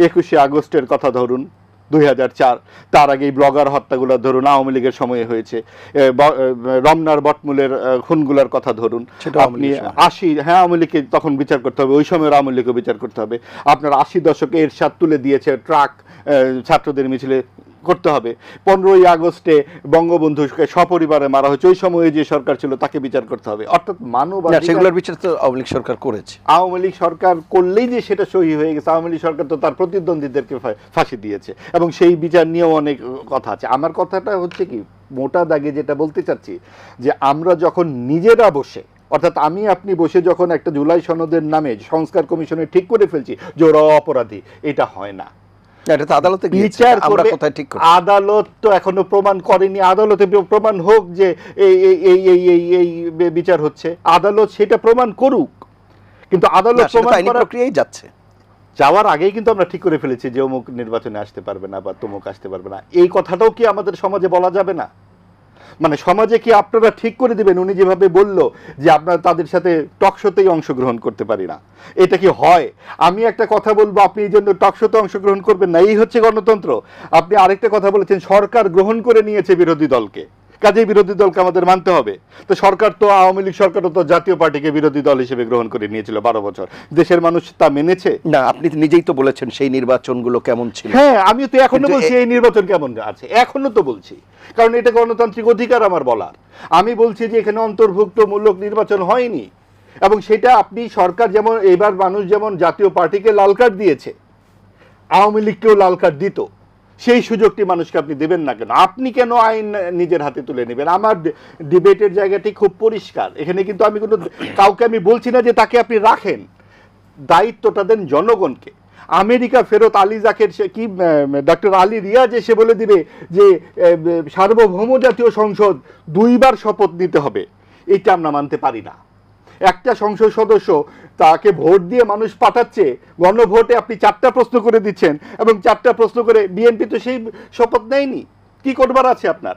21শে আগস্টের কথা ধরুন, 2004, তার আগে এই ব্লগার হত্যাগুলো ধরুন, আওয়ামী লীগের সময়ে হয়েছে। রমনার বটমূলের খুনগুলোর কথা ধরুন, আপনি 80, হ্যাঁ আওয়ামী লীগকে তখন বিচার করতে হবে, ওই সময়ের আওয়ামী লীগকে বিচার করতে হবে। আপনার 80 দশকে এরশাদ তুলে দিয়েছে ট্রাক ছাত্রদের মিছিলে, করতে হবে। 15ই আগস্টে বঙ্গবন্ধুকে সপরিবারে মারা হয়েছে, ওই সময়ে যে সরকার ছিল তাকে বিচার করতে হবে। অর্থাৎ সেগুলোর বিচার তো আওয়ামী লীগ সরকার করেছে। আওয়ামী লীগ সরকার করলেই যে সেটা সহি হয়ে গেছে? আওয়ামী লীগ সরকার তো তার প্রতিদ্বন্দ্বীদেরকে ফাঁসি দিয়েছে এবং সেই বিচার নিয়েও অনেক কথা আছে। আমার কথাটা হচ্ছে কি, মোটা দাগে যেটা বলতে চাচ্ছি, যে আমরা যখন নিজেরা বসে, অর্থাৎ আমি আপনি বসে যখন একটা জুলাই সনদের নামে সংস্কার কমিশনে ঠিক করে ফেলছি যে ওরা অপরাধী, এটা হয় না। আদালত তো এখনো প্রমাণ করেনি, আদালতে প্রমাণ হোক যে এই বিচার হচ্ছে, আদালত সেটা প্রমাণ করুক। কিন্তু আদালত প্রমাণ প্রক্রিয়ায় যাচ্ছে, যাওয়ার আগেই কিন্তু আমরা ঠিক করে ফেলেছি যে অমুক নির্বাচনে আসতে পারবে না বা তমুক আসতে পারবে না। এই কথাটাও কি আমাদের সমাজে বলা যাবে না? মানে সমাজে কি আপনারা ঠিক করে দিবেন? উনি যেভাবে বলল যে আপনারা তাদের সাথে টকশোতেই অংশগ্রহণ করতে পারি না, এটা কি হয়? আমি একটা কথা বলবো, আপনি এই জন্য টকশোতে অংশগ্রহণ করবেন না, এই হচ্ছে গণতন্ত্র? আপনি আরেকটা কথা বলেছেন, সরকার গ্রহণ করে নিয়েছে বিরোধী দলকে, কাজেই বিরোধী দলকে আমাদের মানতে হবে। তো সরকার তো, আওয়ামী লীগ সরকারও তো জাতীয় পার্টিকে বিরোধী দল হিসেবে গ্রহণ করে নিয়েছিল 12 বছর। দেশের মানুষ তা মেনেছে না? আপনি নিজেই তো বলেছেন সেই নির্বাচনগুলো কেমন ছিল। হ্যাঁ, আমিও তো এখনো বলছি এই নির্বাচন কেমন আছে, এখনো তো বলছি, কারণ এটা গণতান্ত্রিক অধিকার আমার বলার। আমি বলছি যে এখানে অন্তর্ভুক্তমূলক নির্বাচন হয়নি, এবং সেটা আপনি সরকার, যেমন এবার মানুষ যেমন জাতীয় পার্টিকে লাল কার্ড দিয়েছে, আওয়ামী লীগকেও লাল কার্ড দিত, সেই সুযোগটি মানুষকে আপনি দেবেন না কেন? আপনি কেন আইন নিজের হাতে তুলে নেবেন? আমার ডিবেটের জায়গাটি খুব পরিষ্কার। এখানে কিন্তু আমি কোনো কাউকে আমি বলছি না যে তাকে আপনি রাখেন, দায়িত্বটা দেন জনগণকে। আমেরিকা ফেরত আলী জাকের কি ডক্টর আলী রিয়াজ এসে বলে দিবে যে সার্বভৌম জাতীয় সংসদ 2 বার শপথ নিতে হবে, এটা আমরা মানতে পারি না। একটা সংসদ সদস্য তাকে ভোট দিয়ে মানুষ পাঠাচ্ছে, গণভোটে আপনি 4টা প্রশ্ন করে দিচ্ছেন এবং 4টা প্রশ্ন করে বিএনপি তো সেই শপথ নেয়নি। কি করবার আছে আপনার?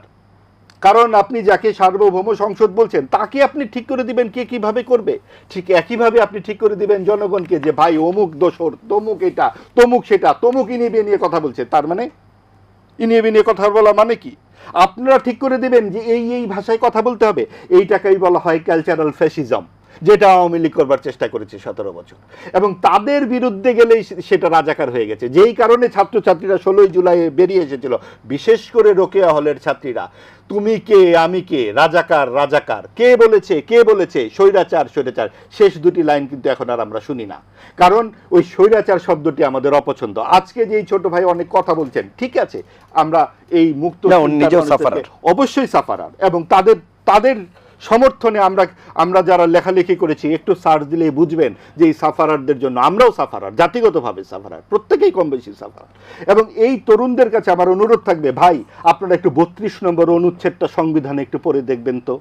কারণ আপনি যাকে সার্বভৌম সংসদ বলছেন তাকে আপনি ঠিক করে দিবেন কে কিভাবে করবে। ঠিক একইভাবে আপনি ঠিক করে দিবেন জনগণকে যে ভাই অমুক দোসর, তমুক এটা, তমুক সেটা, তমুক ইনিয়ে নিয়ে কথা বলছে, তার মানে ইনিয়ে কথা বলা মানে কি? আপনারা ঠিক করে দিবেন যে এই ভাষায় কথা বলতে হবে। এইটাকেই বলা হয় কালচারাল ফ্যাসিজম, যেটা আওয়ামী লীগ করবার চেষ্টা করেছে 17 বছর, এবং তাদের বিরুদ্ধে গেলেই সেটা রাজাকার হয়ে গেছে। যেই কারণে ছাত্রছাত্রীরা 16 জুলাই বেরিয়ে এসেছিল, বিশেষ করে রোকেয়া হলের ছাত্রীরা, তুমি কে আমি কে, রাজাকার রাজাকার, কে বলেছে স্বৈরাচার স্বৈরাচার, শেষ 2টি লাইন কিন্তু এখন আর আমরা শুনি না, কারণ ওই স্বৈরাচার শব্দটি আমাদের অপছন্দ। আজকে যেই ছোট ভাই অনেক কথা বলছেন, ঠিক আছে, আমরা এই মুক্ত অবশ্যই সাফারার, এবং তাদের সমর্থনে আমরা যারা লেখালেখি করেছি একটু সার্চ দিলেই বুঝবেন যে এই সাফারারদের জন্য আমরাও সাফারার, জাতিগতভাবে সাফারার, প্রত্যেকেই কম বেশি সাফারার। এবং এই তরুণদের কাছে আমার অনুরোধ থাকবে, ভাই আপনারা একটু 32 নম্বর অনুচ্ছেদটা সংবিধানে একটু পড়ে দেখবেন তো।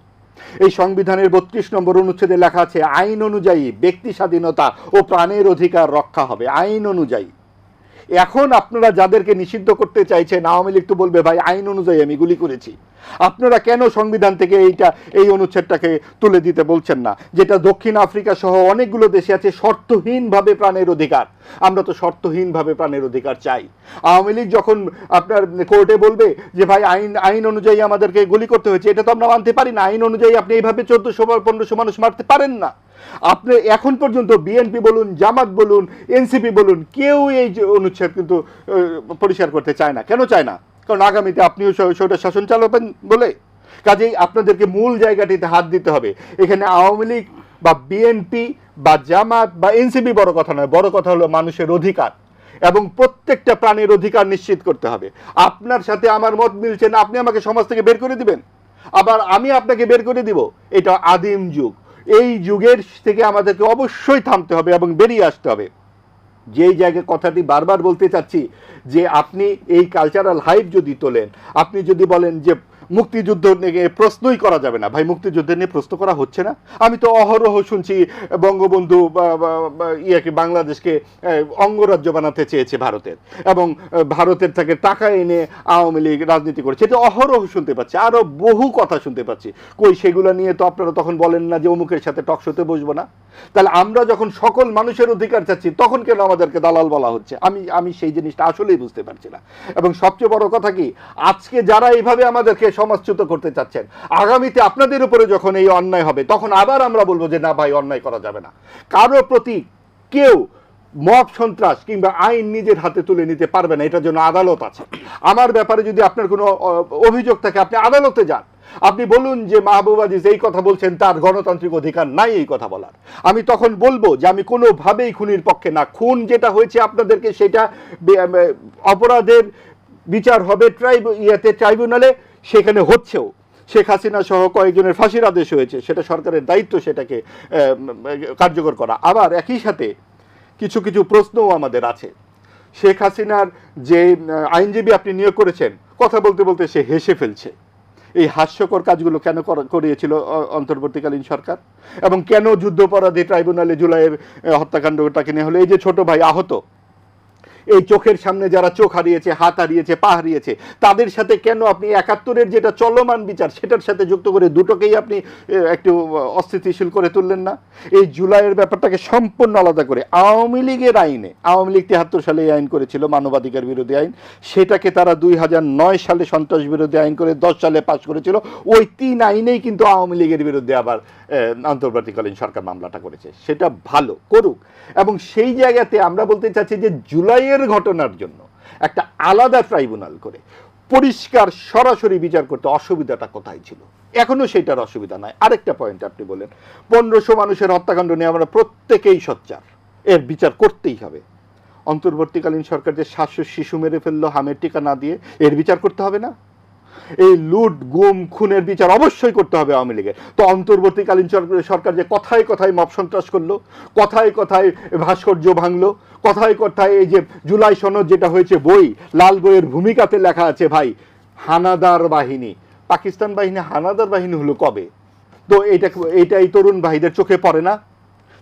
এই সংবিধানের 32 নম্বর অনুচ্ছেদে লেখা আছে আইন অনুযায়ী ব্যক্তি স্বাধীনতা ও প্রাণের অধিকার রক্ষা হবে, আইন অনুযায়ী। এখন আপনারা যাদেরকে নিষিদ্ধ করতে চাইছেন, আওয়ামী লীগ তো বলবে ভাই আইন অনুযায়ী আমি গুলি করেছি। আপনারা কেন সংবিধান থেকে এই অনুচ্ছেদটাকে তুলে দিতে বলছেন না, যেটা দক্ষিণ আফ্রিকা সহ অনেকগুলো দেশে আছে শর্তহীনভাবে প্রাণের অধিকার? আমরা তো শর্তহীনভাবে প্রাণের অধিকার চাই। আওয়ামী লীগ যখন আপনার কোর্টে বলবে যে ভাই আইন অনুযায়ী আমাদেরকে গুলি করতে হয়েছে, এটা তো আমরা মানতে পারি না। আইন অনুযায়ী আপনি এইভাবে 1400-1500 মানুষ মারতে পারেন না। আপনি এখন পর্যন্ত বিএনপি বলুন, জামাত বলুন, এনসিপি বলুন, কেউ এই অনুচ্ছেদ কিন্তু পরিষ্কার করতে চায় না। কেন চায় না? কারণ আগামীতে আপনিও সেটা শাসন চালাবেন বলে। কাজেই আপনাদেরকে মূল জায়গাটিতে হাত দিতে হবে। এখানে আওয়ামী লীগ বা বিএনপি বা জামাত বা এনসিপি বড় কথা নয়, বড় কথা হলো মানুষের অধিকার, এবং প্রত্যেকটা প্রাণীর অধিকার নিশ্চিত করতে হবে। আপনার সাথে আমার মত মিলছে না, আপনি আমাকে সমাজ থেকে বের করে দিবেন, আবার আমি আপনাকে বের করে দিব। এটা আদিম যুগ। এই যুগের থেকে আমাদেরকে অবশ্যই থামতে হবে এবং বেরিয়ে আসতে হবে। যেই জায়গায় কথাটি বারবার বলতে চাচ্ছি যে আপনি এই কালচারাল হাইপ যদি তোলেন, আপনি যদি বলেন যে মুক্তিযুদ্ধ নিয়ে প্রশ্নই করা যাবে না, ভাই মুক্তিযুদ্ধ নিয়ে প্রশ্ন করা হচ্ছে না। আমি তো অহরহ শুনছি বঙ্গবন্ধু বাংলাদেশকে অঙ্গরাজ্য বানাতে চেয়েছে ভারতের, এবং ভারতের থেকে টাকা এনে আওয়ামী লীগ রাজনীতি করেছে, এটা অহরহ শুনতে পাচ্ছি, আরো বহু কথা শুনতে পাচ্ছি। কই সেগুলো নিয়ে তো আপনারা তখন বলেন না যে অমুকের সাথে টকশোতে বসবো না। তাহলে আমরা যখন সকল মানুষের অধিকার চাচ্ছি, তখন কেন আমাদেরকে দালাল বলা হচ্ছে? আমি সেই জিনিসটা আসলেই বুঝতে পারছি না। এবং সবচেয়ে বড় কথা কি, আজকে যারা এইভাবে আমাদেরকে সমাজচ্যুত করতে চাচ্ছেন, আগামীতে আপনাদের উপরে যখন এই অন্যায় হবে, তখন আবার আমরা বলবো যে না ভাই অন্যায় করা যাবে না। কারো প্রতি কেউ মব সন্ত্রাস কিংবা আইন নিজের হাতে তুলে নিতে পারবে না, এটার জন্য আদালত আছে। আমার ব্যাপারে যদি আপনার কোনো অভিযোগ থাকে, আপনি আদালতে যান, আপনি বলুন যে মাহবুব আজিজ এই কথা বলছেন, তার গণতান্ত্রিক অধিকার নাই এই কথা বলার। আমি তখন বলবো যে আমি কোনোভাবেই খুনির পক্ষে না। খুন যেটা হয়েছে আপনাদেরকে, সেটা অপরাধের বিচার হবে ট্রাইব্যুনালে, সেখানে হচ্ছেও। শেখ হাসিনা সহ কয়েকজনের ফাঁসির আদেশ হয়েছে, সেটা সরকারের দায়িত্ব সেটাকে কার্যকর করা। আবার একই সাথে কিছু কিছু প্রশ্নও আমাদের আছে। শেখ হাসিনার যে আইনজীবী আপনি নিয়োগ করেছেন, কথা বলতে বলতে সে হেসে ফেলছে। এই হাস্যকর কাজগুলো কেন করিয়েছিল অন্তর্বর্তীকালীন সরকার? এবং কেন যুদ্ধাপরাধী ট্রাইব্যুনালে জুলাইয়ের হত্যাকাণ্ডটাকে নিয়ে হলো? এই যে ছোট ভাই আহত, এই চোখের সামনে যারা চোখ হারিয়েছে, হাত হারিয়েছে, পা হারিয়েছে, তাদের সাথে কেন আপনি 71-এর যেটা চলমান বিচার সেটার সাথে যুক্ত করে দুটোকেই আপনি একটু অস্থিতিশীল করে তুললেন না? এই জুলাইয়ের ব্যাপারটাকে সম্পূর্ণ আলাদা করে আওয়ামী লীগের আইনে, আওয়ামী লীগ 73 সালে এই আইন করেছিল, মানবাধিকার বিরোধী আইন, সেটাকে তারা 2009 সালে সন্ত্রাস বিরোধী আইন করে 10 সালে পাশ করেছিল। ওই 3 আইনেই কিন্তু আওয়ামী লীগের বিরুদ্ধে আবার অন্তর্বর্তীকালীন সরকার মামলাটা করেছে। সেটা ভালো করুক, এবং সেই জায়গাতে আমরা বলতে চাচ্ছি যে জুলাইয়ের ঘটনার জন্য একটা আলাদা ট্রাইব্যুনাল করে পরিষ্কার সরাসরি বিচার করতে অসুবিধাটা কোথায় ছিল? এখনো সেটার অসুবিধা নাই। আরেকটা পয়েন্ট আপনি বলেন, 1500 মানুষের হত্যাকাণ্ড নিয়ে আমরা প্রত্যেকেই সোচ্চার, এর বিচার করতেই হবে। অন্তর্বর্তীকালীন সরকার যে 700 শিশু মেরে ফেললো হামের টিকা না দিয়ে, এর বিচার করতে হবে না? এই লুট গুম খুনের বিচার অবশ্যই করতে হবে আওয়ামী লীগের। তো অন্তর্বর্তীকালীন সরকার যে কথায় কথায় মব সন্ত্রাস করলো, কথায় কথায় ভাস্কর্য ভাঙলো, কথায় কথায় এই যে জুলাই সনদ যেটা হয়েছে বই, লাল বইয়ের ভূমিকাতে লেখা আছে ভাই হানাদার বাহিনী, পাকিস্তান বাহিনী হানাদার বাহিনী হলো কবে? তো এটা এই তরুণ ভাইদের চোখে পড়ে না?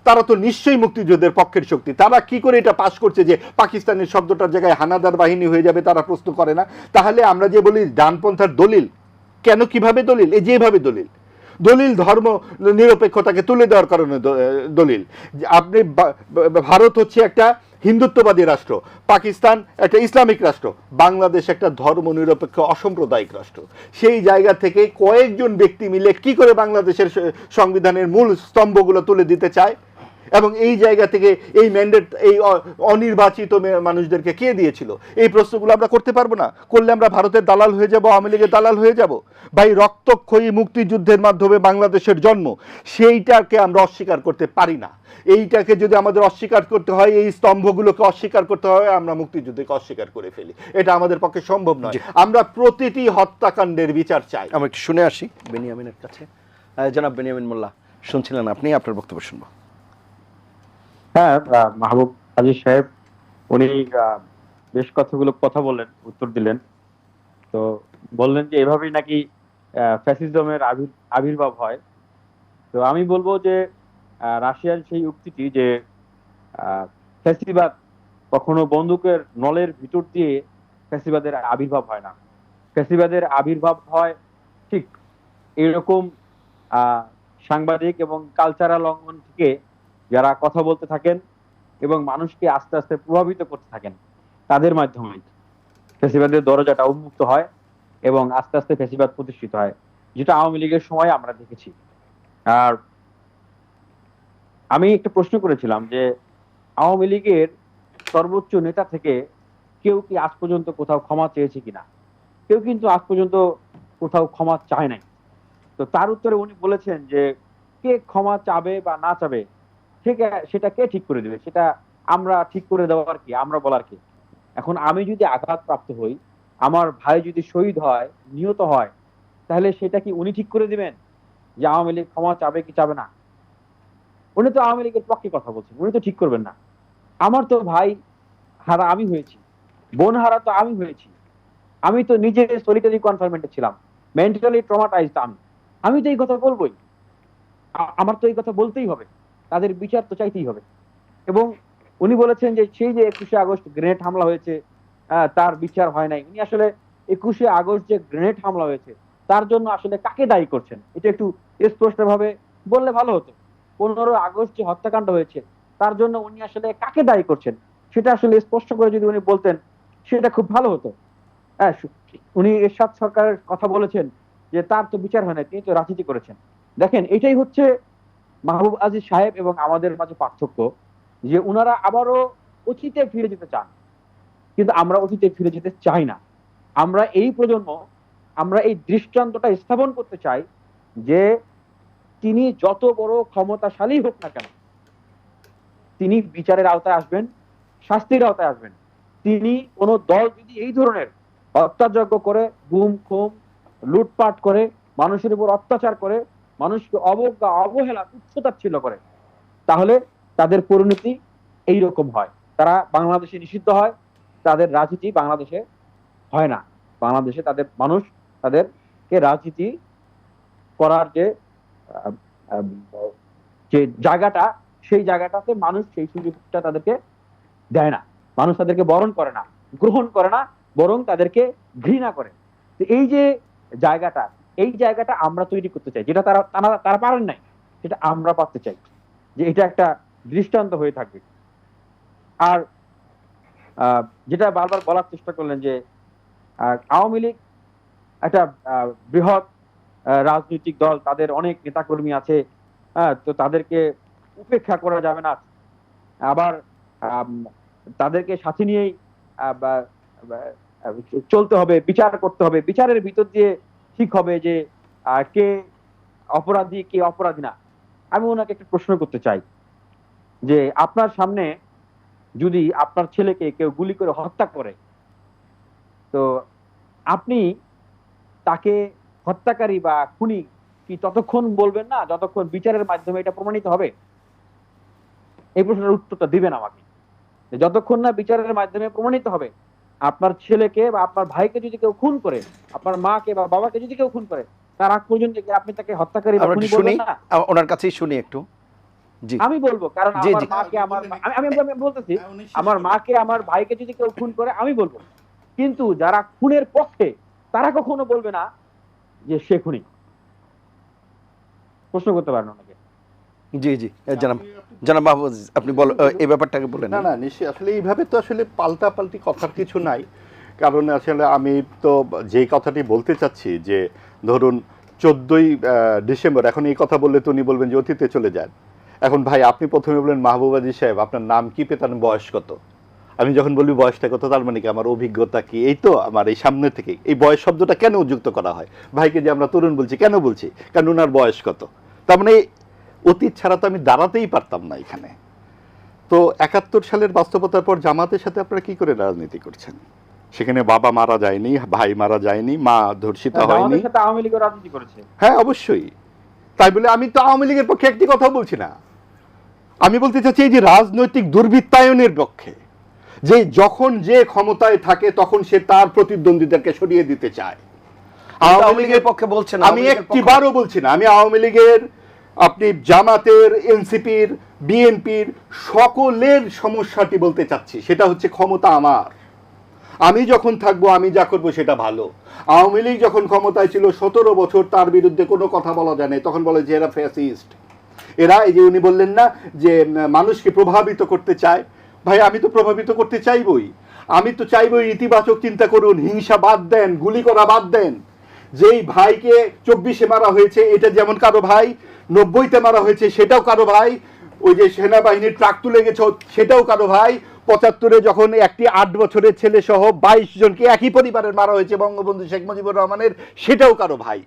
তারা তো নিশ্চয়ই মুক্তিযুদ্ধের পক্ষের শক্তি, তারা কি করে এটা পাশ করছে যে পাকিস্তানের শব্দটার জায়গায় হানাদার বাহিনী হয়ে যাবে, তারা প্রশ্ন করে না? তাহলে আমরা যে বলি ডানপন্থার দলিল, কেন কিভাবে দলিল? এই যেভাবে দলিল, দলিল ধর্ম নিরপেক্ষতাকে তুলে দেওয়ার কারণে দলিল। আপনি ভারত হচ্ছে একটা হিন্দুত্ববাদী রাষ্ট্র, পাকিস্তান একটা ইসলামিক রাষ্ট্র, বাংলাদেশ একটা ধর্ম নিরপেক্ষ অসাম্প্রদায়িক রাষ্ট্র। সেই জায়গা থেকে কয়েকজন ব্যক্তি মিলে কি করে বাংলাদেশের সংবিধানের মূল স্তম্ভগুলো তুলে দিতে চায়, এবং এই জায়গা থেকে এই ম্যান্ডেট এই অনির্বাচিত মানুষদেরকে কে দিয়েছিল? এই প্রশ্নগুলো আমরা করতে পারবো না। করলে আমরা ভারতের দালাল হয়ে যাব, আওয়ামী লীগের দালাল হয়ে যাব। ভাই রক্তক্ষয়ী মুক্তিযুদ্ধের মাধ্যমে বাংলাদেশের জন্ম, সেইটাকে আমরা অস্বীকার করতে পারি না। এইটাকে যদি আমাদের অস্বীকার করতে হয়, এই স্তম্ভগুলোকে অস্বীকার করতে হয়, আমরা মুক্তিযুদ্ধকে অস্বীকার করে ফেলি। এটা আমাদের পক্ষে সম্ভব নয়। আমরা প্রতিটি হত্যাকাণ্ডের বিচার চাই। আমরা একটু শুনে আসি বেনিয়ামিনের কাছে। জনাব বেনিয়ামিন মোল্লা, শুনছিলেন আপনি, আপনার বক্তব্য শুনবো। হ্যাঁ, মাহবুব আজিজ সাহেব উনি বেশ কথা বললেন, উত্তর দিলেন। তো বললেন যে এভাবেই নাকি ফ্যাসিজমের আবির্ভাব হয়। তো আমি বলবো যে রাশিয়ার সেই উক্তিটি যে ফ্যাসিবাদ কখনো বন্দুকের নলের ভিতর দিয়ে ফ্যাসিবাদের আবির্ভাব হয় না। ফ্যাসিবাদের আবির্ভাব হয় ঠিক এরকম সাংবাদিক এবং কালচারাল অঙ্গন থেকে যারা কথা বলতে থাকেন এবং মানুষকে আস্তে আস্তে প্রভাবিত করতে থাকেন, তাদের মাধ্যমে ফ্যাসিবাদের দরজাটা উন্মুক্ত হয় এবং আস্তে আস্তে ফ্যাসিবাদ প্রতিষ্ঠিত হয়, যেটা আওয়ামী লীগের সময় আমরা দেখেছি। আর আমি একটা প্রশ্ন করেছিলাম যে আওয়ামী লীগের সর্বোচ্চ নেতা থেকে কেউ কি আজ পর্যন্ত কোথাও ক্ষমা চেয়েছে কিনা? কেউ কিন্তু আজ পর্যন্ত কোথাও ক্ষমা চায় নাই। তো তার উত্তরে উনি বলেছেন যে কে ক্ষমা চাবে বা না চাবে সেটা কে ঠিক করে দেবে? সেটা আমরা ঠিক করে দেওয়ার কি, আমরা বলার কি? এখন আমি যদি আঘাতপ্রাপ্ত হই, আমার ভাই যদি শহীদ হয়, নিহত হয়, তাহলে সেটা কি উনি ঠিক করে দিবেন যে আওয়ামী লীগ ক্ষমা চাবে কি চাবে না? উনি তো আওয়ামী লীগের পক্ষে কথা বলছেন, উনি তো ঠিক করবেন না। আমার তো ভাই হারা আমি হয়েছি, বোন হারা তো আমি হয়েছি, আমি তো নিজে সলিটারি কনফাইনমেন্টে ছিলাম, মেন্টালি ট্রমাটাইজড। আমি তো এই কথা বলবোই, আমার তো এই কথা বলতেই হবে, তাদের বিচার তো চাইতেই হবে। এবং উনি বলেছেন যে সেই যে 21শে আগস্ট গ্রেনেড হামলা হয়েছে, তার বিচার হয় নাই। উনি আসলে 21শে আগস্ট যে গ্রেনেড হামলা হয়েছে তার জন্য আসলে কাকে দায়ী করছেন, এটা একটু স্পষ্ট ভাবে বললে ভালো হতো। 15 আগস্ট যে হত্যাকাণ্ড হয়েছে তার জন্য উনি আসলে কাকে দায়ী করছেন, সেটা আসলে স্পষ্ট করে যদি উনি বলতেন সেটা খুব ভালো হতো। হ্যাঁ, উনি এরশাদ সরকারের কথা বলেছেন যে তার তো বিচার হয় না, তিনি তো রাজনীতি করেছেন। দেখেন, এটাই হচ্ছে মাহবুব আজিজ সাহেব এবং আমাদের মাঝে পার্থক্য, যে উনারা আবারও অতীতে ফিরে যেতে চান, কিন্তু আমরা অতীতে ফিরে যেতে চাই না। আমরা এই প্রজন্ম, আমরা এই দৃষ্টান্তটা স্থাপন করতে চাই যে তিনি যত বড় ক্ষমতাশালী হোক না কেন, তিনি বিচারের আওতায় আসবেন, শাস্তির আওতায় আসবেন। তিনি কোন দল যদি এই ধরনের হত্যাযজ্ঞ করে, গুম খুম লুটপাট করে, মানুষের উপর অত্যাচার করে, মানুষকে অবজ্ঞা অবহেলা তুচ্ছতাচ্ছিল্য করে, তাহলে তাদের পরিণতি এইরকম হয়। তারা বাংলাদেশে নিষিদ্ধ হয়, তাদের রাজনীতি বাংলাদেশে হয় না। বাংলাদেশে তাদের মানুষ তাদেরকে রাজনীতি করার যে আহ, আহ, যে জায়গাটা, সেই জায়গাটাতে মানুষ সেই সুযোগটা তাদেরকে দেয় না। মানুষ তাদেরকে বরণ করে না, গ্রহণ করে না, বরং তাদেরকে ঘৃণা করে। তো এই যে জায়গাটা, এই জায়গাটা আমরা তৈরি করতে চাই, যেটা তারা তারা পারেন নাই, সেটা আমরা পারতে চাই, যে এটা একটা দৃষ্টান্ত হয়ে থাকবে। আর যেটা বারবার বলার চেষ্টা করলেন যে আওয়ামী লীগ একটা বৃহৎ রাজনৈতিক দল, তাদের অনেক নেতাকর্মী আছে, তো তাদেরকে উপেক্ষা করা যাবে না। আবার তাদেরকে সাথে নিয়েই চলতে হবে, বিচার করতে হবে, বিচারের ভিতর দিয়ে ঠিক হবে যে কে অপরাধী কে অপরাধী না। আমি ওনাকে একটা প্রশ্ন করতে চাই যে আপনার সামনে যদি আপনার ছেলেকে কেউ গুলি করে হত্যা করে, তো আপনি তাকে হত্যাকারী বা খুনি কি ততক্ষণ বলবেন না যতক্ষণ বিচারের মাধ্যমে এটা প্রমাণিত হবে? এই প্রশ্নের উত্তরটা দিবেন আমাকে, যে যতক্ষণ না বিচারের মাধ্যমে প্রমাণিত হবে আপনার ছেলেকে বা আপনার ভাইকে যদি কেউ খুন করে, আপনার মাকে বা বাবাকে যদি কেউ খুন করে, তার আগ পর্যন্ত কি আপনি তাকে হত্যাকারী বা আমরা খুনি একটু শুনি, বলবেন না? ওনার কাছেই শুনি একটু। জি আমি বলবো, কারণ জি, আমার জি। মাকে আমার আমি বলতেছি, আমার মাকে আমার ভাইকে যদি কেউ খুন করে আমি বলবো, কিন্তু যারা খুনের পক্ষে তারা কখনো বলবে না যে সে খুনি। প্রশ্ন করতে পারেন ওনাকে। জি জি জনাব জনাব মাহফুজ, আপনি বল এই ব্যাপারটাকে বলেন। না না নিশ্চয়ই, আসলে এইভাবে তো আসলে পাল্টাপাল্টি কথার কিছু নাই। কারণ আসলে আমি তো যেই কথাটি বলতে চাচ্ছি যে ধরুন 14ই ডিসেম্বর, এখন এই কথা বললে তো উনি বলবেন যে অতীতে চলে যান। এখন ভাই আপনি প্রথমে বললেন মাহবুবাজি সাহেব আপনার নাম কি, পেতার বয়স কত? আমি যখন বলি বয়সটা কত, তার মানে কি আমার অভিজ্ঞতা কি? এই তো আমার এই সামনে থেকে এই বয়স শব্দটা কেন যুক্ত করা হয়? ভাইকে যে আমরা তরুণ বলছি কেন বলছি? কারণ ওনার বয়স কত। তার মানে অতীত ছাড়া তো আমি দাঁড়াতেই পারতাম না এখানে। তো 71 সালের বাস্তবতার পর জামাতের সাথে আপনারা কি করে রাজনীতি করছেন? সেখানে বাবা মারা যায়নি, ভাই মারা যায়নি, মা ধর্ষিতা হয়নি। আমাদের সাথে আওয়ামী লীগের রাজনীতি করেছে। হ্যাঁ অবশ্যই, তাই বলে আমি তো আওয়ামী লীগের পক্ষে একটি কথা বলছি না। আমি বলতে চাচ্ছি এই যে রাজনৈতিক দুর্বৃত্তায়নের পক্ষে, যে যখন যে ক্ষমতায় থাকে তখন সে তার প্রতিদ্বন্দ্বীদেরকে সরিয়ে দিতে চায়। আওয়ামী লীগের পক্ষে বলছেন? আমি একটিবারও বলছি না। আমি আওয়ামী লীগের, আপনি জামাতের, এনসিপির, বিএনপির সকলের সমস্যাটি বলতে চাচ্ছি। সেটা হচ্ছে ক্ষমতা আমার, আমি যখন থাকবো আমি যা করবো সেটা ভালো। আওয়ামী লীগ যখন ক্ষমতায় ছিল 17 বছর তার বিরুদ্ধে কোনো কথা বলা যায় না, তখন বলে যে এরা ফ্যাসিস্ট, এরা এই যে উনি বললেন না যে মানুষকে প্রভাবিত করতে চায়। ভাই আমি তো প্রভাবিত করতে চাইবই, আমি তো চাইবই ইতিবাচক চিন্তা করুন, হিংসা বাদ দেন, গুলি করা বাদ দেন। যেই ভাইকে 24-এ মারা হয়েছে এটা যেমন কারো ভাই, 90-তে মারা হয়েছে সেটাও কারো ভাই, ওই যে সেনাবাহিনীর ট্রাক তুলে গেছে সেটাও কারো ভাই, 75-এ যখন একটি 8 বছরের ছেলে সহ 22 জনকে একই পরিবারের মারা হয়েছে বঙ্গবন্ধু শেখ মুজিবুর রহমানের, সেটাও কারো ভাই।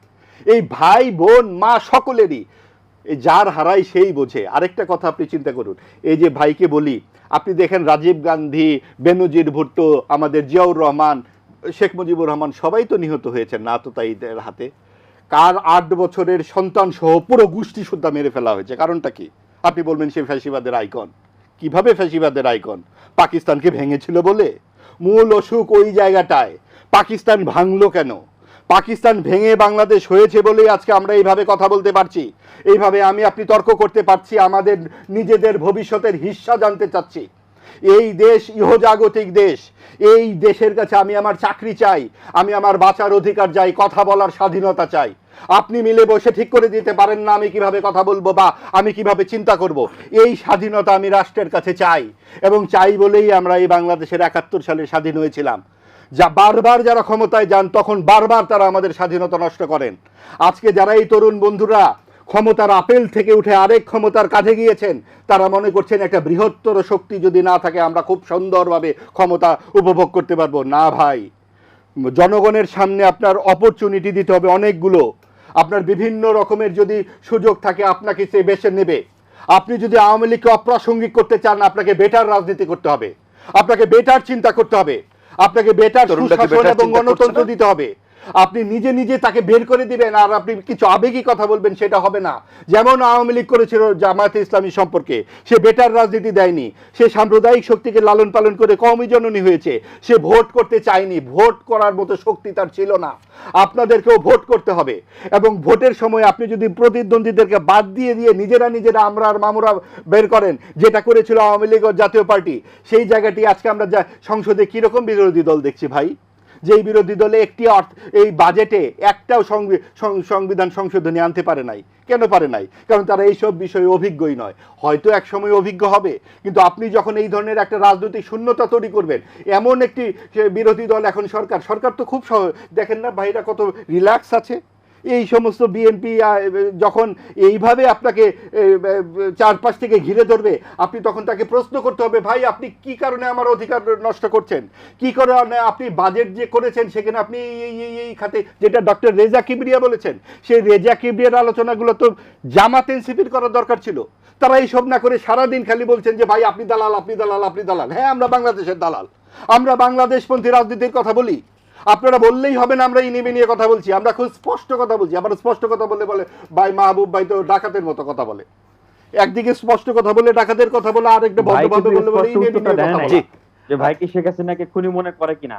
এই ভাই বোন মা সকলেরই, এই যার হারাই সেই বোঝে। আরেকটা কথা আপনি চিন্তা করুন, এই যে ভাইকে বলি, আপনি দেখেন রাজীব গান্ধী, বেনজির ভুট্টো, আমাদের জিয়াউর রহমান, শেখ মুজিবুর রহমান সবাই তো নিহত হয়েছেন না তো তাইদের হাতে। কার 8 বছরের সন্তান সহ পুরো গোষ্ঠী সুদ্ধা মেরে ফেলা হয়েছে। কারণটা কি? আপনি বলবেন সে ফ্যাসিবাদের আইকন। কিভাবে ফ্যাসিবাদের আইকন? পাকিস্তানকে ভেঙেছিল বলে? মূল অসুখ ওই জায়গাটায়। পাকিস্তান ভাঙলো কেন? পাকিস্তান ভেঙে বাংলাদেশ হয়েছে বলেই আজকে আমরা এইভাবে কথা বলতে পারছি, এইভাবে আমি আপনি তর্ক করতে পারছি, আমাদের নিজেদের ভবিষ্যতের হিস্সা জানতে চাচ্ছি। এই দেশ ইহজাগতিক দেশ, এই দেশের কাছে আমি আমার চাকরি চাই, আমি আমার বাঁচার অধিকার চাই, কথা বলার স্বাধীনতা চাই। আপনি মিলে বসে ঠিক করে দিতে পারেন না আমি কিভাবে কথা বলবো বা আমি কিভাবে চিন্তা করব। এই স্বাধীনতা আমি রাষ্ট্রের কাছে চাই, এবং চাই বলেই আমরা এই বাংলাদেশের 71 সালে স্বাধীন হয়েছিলাম। যা বারবার যারা ক্ষমতায় যান তখন বারবার তারা আমাদের স্বাধীনতা নষ্ট করেন। আজকে যারা এই তরুণ বন্ধুরা ক্ষমতার আপেল থেকে উঠে আরেক ক্ষমতার কাজে গিয়েছেন, তারা মনে করছেন একটা বৃহত্তর শক্তি যদি না থাকে আমরা খুব সুন্দরভাবে ক্ষমতা উপভোগ করতে পারবো। না ভাই, জনগণের সামনে আপনার অপরচুনিটি দিতে হবে অনেকগুলো। আপনার বিভিন্ন রকমের যদি সুযোগ থাকে আপনাকে সে বেছে নেবে। আপনি যদি আওয়ামী লীগকে অপ্রাসঙ্গিক করতে চান আপনাকে বেটার রাজনীতি করতে হবে, আপনাকে বেটার চিন্তা করতে হবে, আপনাকে বেটার সুশাসন এবং গণতন্ত্র দিতে হবে। আপনি নিজে নিজে তাকে বের করে দিবেন আর আপনি কিছু আবেগী কথা বলবেন, সেটা হবে না। যেমন আওয়ামী লীগ করেছিল জামায়াতে ইসলামী সম্পর্কে, সে বেটার রাজনীতি দেয়নি, সে সাম্প্রদায়িক শক্তিকে লালন পালন করে কওমি জননী হয়েছে, সে ভোট করতে চায়নি, ভোট করার মতো শক্তি তার ছিল না। আপনাদেরকেও ভোট করতে হবে, এবং ভোটের সময় আপনি যদি প্রতিদ্বন্দ্বীদেরকে বাদ দিয়ে নিজেরা আমরা আর মামুরা বের করেন, যেটা করেছিল আওয়ামী লীগ ও জাতীয় পার্টি, সেই জায়গাটি আজকে আমরা সংসদে কিরকম বিরোধী দল দেখছি ভাই, যেই বিরোধী দলে একটি এই বাজেটে একটাও সংবিধান সংশোধনী আনতে পারে নাই। কেন পারে নাই? কারণ তারা এইসব বিষয়ে অভিজ্ঞই নয়। হয়তো এক সময় অভিজ্ঞ হবে, কিন্তু আপনি যখন এই ধরনের একটা রাজনৈতিক শূন্যতা তৈরি করবেন, এমন একটি বিরোধী দল এখন সরকার তো খুব দেখেন না ভাইরা কত রিল্যাক্স আছে। এই সমস্ত বিএনপি যখন এইভাবে আপনাকে চারপাশ থেকে ঘিরে ধরবে, আপনি তখন তাকে প্রশ্ন করতে হবে, ভাই আপনি কি কারণে আমার অধিকার নষ্ট করছেন? কি কারণে আপনি বাজেট যে করেছেন সেখানে আপনি এই খাতে, যেটা ডক্টর রেজা কিবরিয়া বলেছেন, সেই রেজা কিবরিয়ার আলোচনাগুলো তো জামাত এনসিপির করার দরকার ছিল। তারা এইসব না করে সারাদিন খালি বলছেন যে ভাই আপনি দালাল, আপনি দালাল, আপনি দালাল। হ্যাঁ আমরা বাংলাদেশের দালাল, আমরা বাংলাদেশপন্থী রাজনীতির কথা বলি, আপনারা বললেই হবে না আমরা ইনিমে নিয়ে কথা বলছি, আমরা খুব স্পষ্ট কথা বলছি। আবার স্পষ্ট কথা বলে ভাই মাহবুব ভাই তো ডাকাতের মতো কথা বলে, একদিকে স্পষ্ট কথা বলে ডাকাতের কথা বলে, আরেকটা ভদ্রভাবে বলে ইনিমে নিয়ে কথা বলে। যে ভাই কি শেখ হাসিনাকে খুনি মনে করে কিনা?